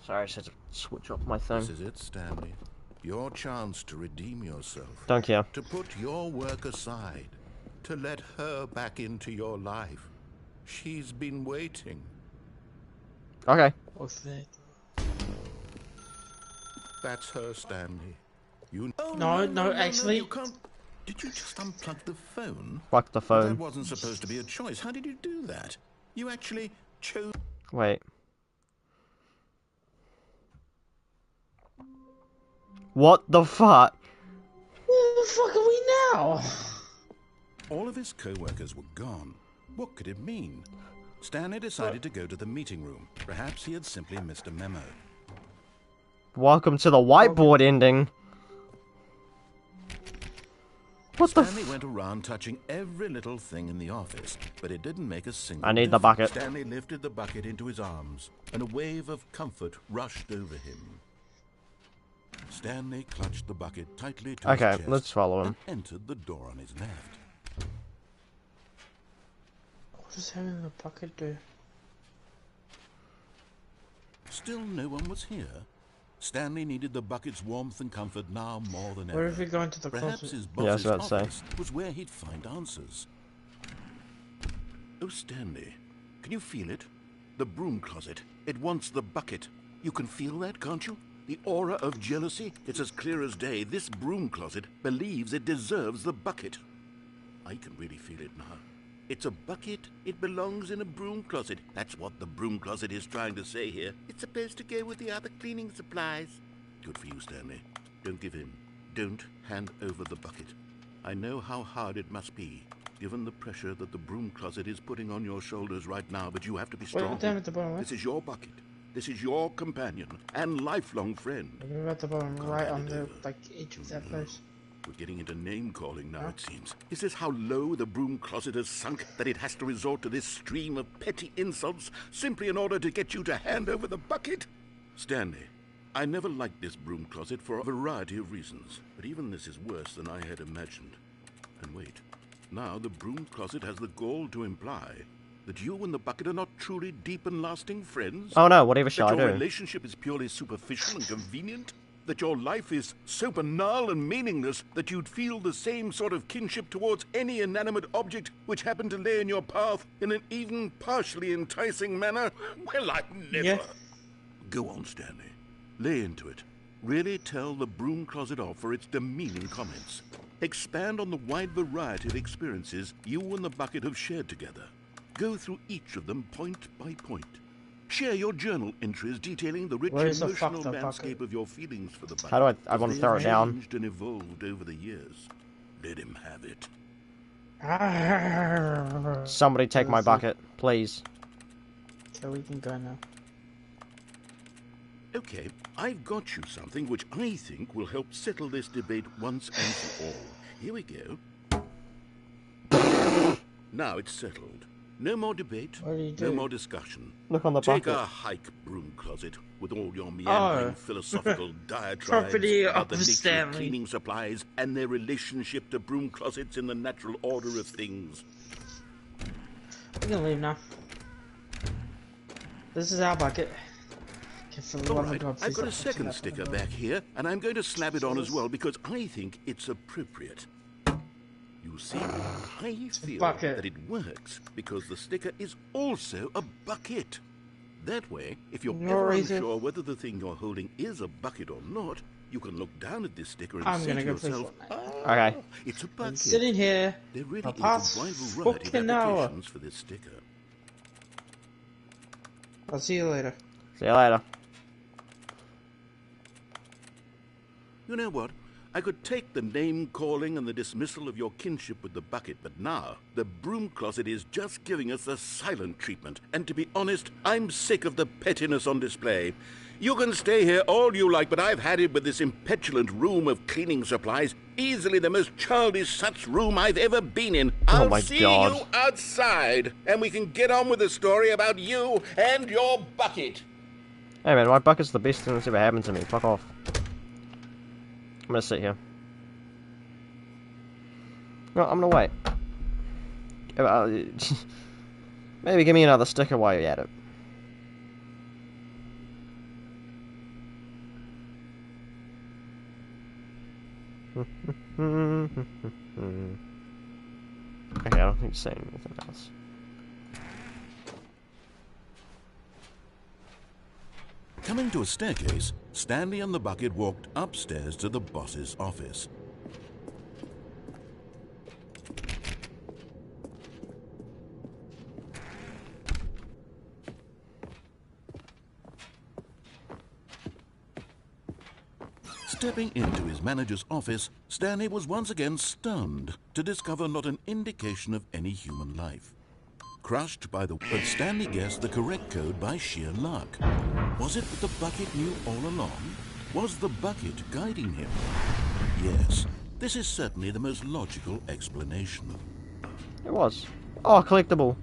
Sorry, I just had to switch off my thing. This is it, Stanley. Your chance to redeem yourself. Don't care. To put your work aside. to let her back into your life. She's been waiting. Okay. What's that? That's her, Stanley. You. Oh, No, actually. you can't. Did you just unplug the phone? Fuck the Well, phone. that wasn't supposed to be a choice. How did you do that? You actually chose. Wait. What the fuck? Where the fuck are we now? All of his co-workers were gone. What could it mean? Stanley decided to go to the meeting room. Perhaps he had simply missed a memo. Welcome to the whiteboard ending. What the Stanley went around touching every little thing in the office, but it didn't make a single I need the difference. bucket. Stanley lifted the bucket into his arms, and a wave of comfort rushed over him. Stanley clutched the bucket tightly to his chest let's follow him. and entered the door on his left. What does having the bucket do? Still no one was here. Stanley needed the bucket's warmth and comfort now more than ever. Where if we go into the Perhaps closet? his Yeah, I was boss's about to say. office was where he'd find answers. Oh, Stanley, can you feel it? The broom closet. It wants the bucket. You can feel that, can't you? The aura of jealousy? It's as clear as day. This broom closet believes it deserves the bucket. I can really feel it now. It's a bucket. It belongs in a broom closet. That's what the broom closet is trying to say here. It's supposed to go with the other cleaning supplies. Good for you, Stanley. Don't give in. Don't hand over the bucket. I know how hard it must be, given the pressure that the broom closet is putting on your shoulders right now, but you have to be strong. Wait, down at the bottom, This is your bucket. This is your companion and lifelong friend. We're at the bottom, Can't right hand on it the over. edge of that place. We're getting into name-calling now, it seems. Is this how low the broom closet has sunk, that it has to resort to this stream of petty insults simply in order to get you to hand over the bucket? Stanley, I never liked this broom closet for a variety of reasons, but even this is worse than I had imagined. And wait, now the broom closet has the gall to imply that you and the bucket are not truly deep and lasting friends? Oh no, whatever shall I That your do? relationship is purely superficial and convenient? That your life is so banal and meaningless that you'd feel the same sort of kinship towards any inanimate object which happened to lay in your path in an even partially enticing manner? Well, I've never... Yeah. Go on, Stanley. Lay into it. Really tell the broom closet off for its demeaning comments. Expand on the wide variety of experiences you and the bucket have shared together. Go through each of them point by point. Share your journal entries detailing the rich Where is the emotional fucked up landscape bucket? of your feelings for the bucket. How do I as want to they throw have it down. changed and evolved over the years. Let him have it. Somebody take my bucket, please. So we can go now. Okay, I've got you something which I think will help settle this debate once and for all. Here we go. Now it's settled. No more debate, What do you no do? more discussion. Look on the Take bucket. a hike, broom closet, with all your meandering Oh. philosophical diatribes Property about the of nature Stanley. of cleaning supplies and their relationship to broom closets in the natural order of things. We can leave now. This is our bucket. Okay, for the All love of right, God, I've please got a don't touch second that sticker fucking back here, and I'm going to slap it on as well because I think it's appropriate. You see, I feel bucket. that it works because the sticker is also a bucket. That way, if you're No ever reason. unsure whether the thing you're holding is a bucket or not, you can look down at this sticker and I'm say gonna to go play yourself, Fortnite. "Ah, Okay. it's a I'm bucket." sitting here. There really for is the past a wide variety of fucking hour. applications for this sticker. I'll see you later. See you later. You know what? I could take the name-calling and the dismissal of your kinship with the bucket, but now the broom closet is just giving us the silent treatment. And to be honest, I'm sick of the pettiness on display. You can stay here all you like, but I've had it with this impetulant room of cleaning supplies. Easily the most childish such room I've ever been in. I'll my see God. you outside, and we can get on with the story about you and your bucket. Hey man, my bucket's the best thing that's ever happened to me. Fuck off. I'm gonna sit here. No, I'm gonna wait. Maybe give me another sticker while you're at it. Okay, I don't think it's saying anything else. Coming to a staircase, Stanley and the bucket walked upstairs to the boss's office. Stepping into his manager's office, Stanley was once again stunned to discover not an indication of any human life. Crushed by but Stanley guessed the correct code by sheer luck. Was it that the bucket knew all along? Was the bucket guiding him? Yes, this is certainly the most logical explanation. It was. Oh, collectible.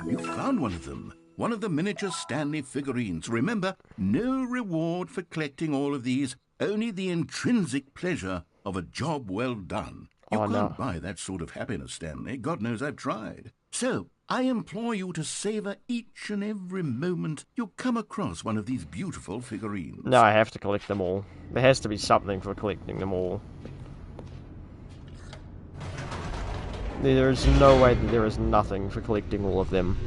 You found one of them. One of the miniature Stanley figurines. Remember, no reward for collecting all of these. Only the intrinsic pleasure of a job well done. You can't buy that sort of happiness, Stanley. God knows I've tried. So, I implore you to savor each and every moment you come across one of these beautiful figurines. No, I have to collect them all. There has to be something for collecting them all. There is no way that there is nothing for collecting all of them.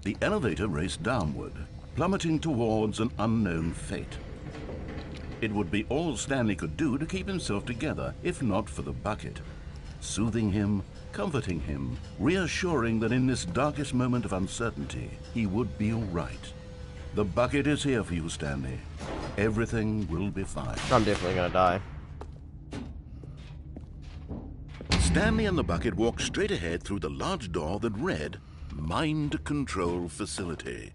The elevator raced downward, plummeting towards an unknown fate. It would be all Stanley could do to keep himself together, if not for the bucket. Soothing him, comforting him, reassuring that in this darkest moment of uncertainty, he would be all right. The bucket is here for you, Stanley. Everything will be fine. I'm definitely gonna die. Stanley and the bucket walked straight ahead through the large door that read, Mind Control Facility.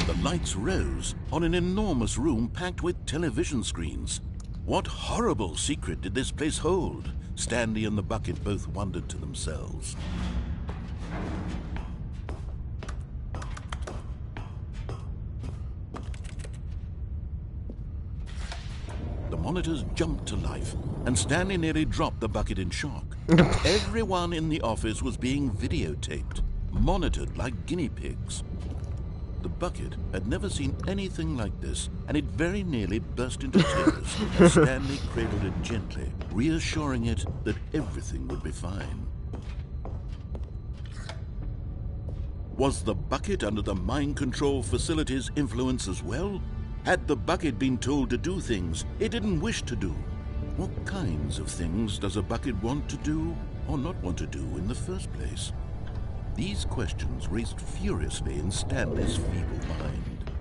The lights rose on an enormous room packed with television screens. What horrible secret did this place hold? Stanley and the bucket both wondered to themselves. The monitors jumped to life, and Stanley nearly dropped the bucket in shock. Everyone in the office was being videotaped, monitored like guinea pigs. The bucket had never seen anything like this, and it very nearly burst into tears as Stanley cradled it gently, reassuring it that everything would be fine. Was the bucket under the mind control facility's influence as well? Had the bucket been told to do things it didn't wish to do? What kinds of things does a bucket want to do or not want to do in the first place? These questions raced furiously in Stanley's feeble mind.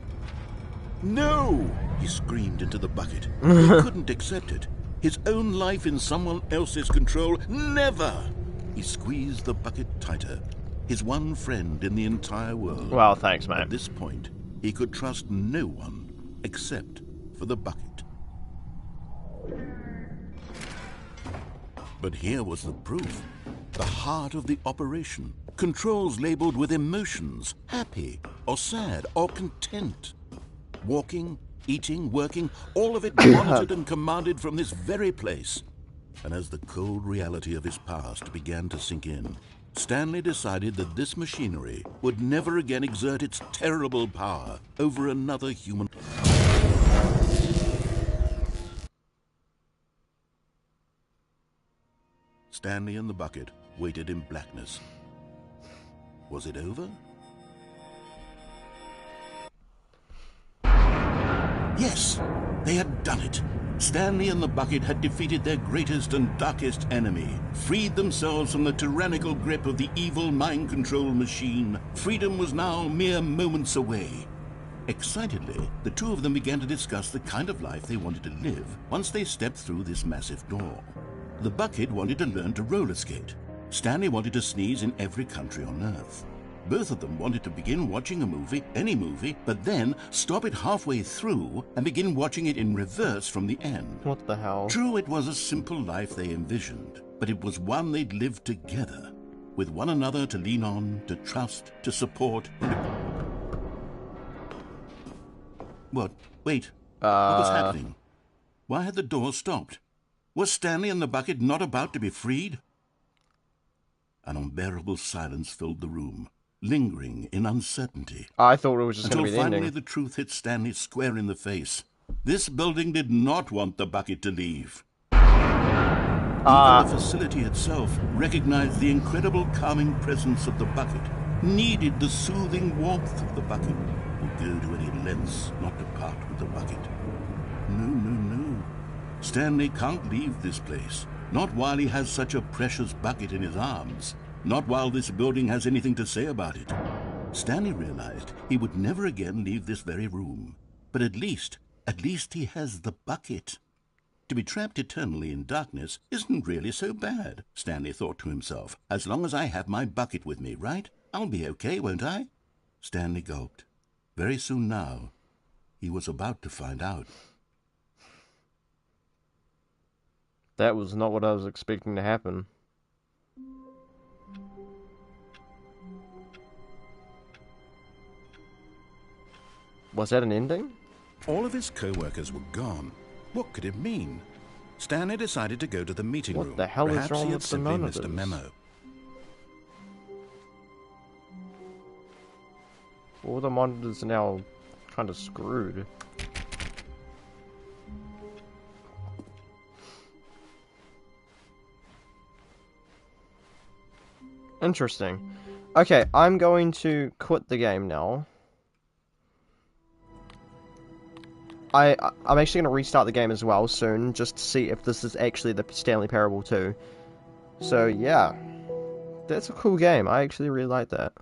No! He screamed into the bucket. He couldn't accept it. His own life in someone else's control. Never! He squeezed the bucket tighter. His one friend in the entire world. Well, thanks, man. At this point, he could trust no one except for the bucket. But here was the proof. The heart of the operation. Controls labeled with emotions, happy or sad or content. Walking, eating, working, all of it monitored and commanded from this very place. And as the cold reality of his past began to sink in, Stanley decided that this machinery would never again exert its terrible power over another human. Stanley and the bucket waited in blackness. Was it over? Yes, they had done it. Stanley and the bucket had defeated their greatest and darkest enemy, freed themselves from the tyrannical grip of the evil mind control machine. Freedom was now mere moments away. Excitedly, the two of them began to discuss the kind of life they wanted to live once they stepped through this massive door. The bucket wanted to learn to roller skate. Stanley wanted to sneeze in every country on Earth. Both of them wanted to begin watching a movie, any movie, but then stop it halfway through and begin watching it in reverse from the end. What the hell? True, it was a simple life they envisioned, but it was one they'd lived together, with one another to lean on, to trust, to support. What? Wait. What was happening? Why had the door stopped? Was Stanley and the bucket not about to be freed? An unbearable silence filled the room. lingering in uncertainty. I thought it was just going Until to be the finally ending. the truth hit Stanley square in the face. This building did not want the bucket to leave. Even the facility itself recognized the incredible calming presence of the bucket, needed the soothing warmth of the bucket, would go to any lengths not to part with the bucket. No. Stanley can't leave this place. Not while he has such a precious bucket in his arms. Not while this building has anything to say about it. Stanley realized he would never again leave this very room. But at least he has the bucket. To be trapped eternally in darkness isn't really so bad, Stanley thought to himself. As long as I have my bucket with me, right? I'll be okay, won't I? Stanley gulped. Very soon now, he was about to find out. That was not what I was expecting to happen. Was that an ending? All of his co-workers were gone. What could it mean? Stanley decided to go to the meeting room. What the hell is Perhaps wrong he had with the simply missed a monitors? memo. All the monitors are now kind of screwed. Interesting. Okay, I'm going to quit the game now. I'm actually going to restart the game as well soon, just to see if this is actually the Stanley Parable 2. So, yeah. That's a cool game. I actually really like that.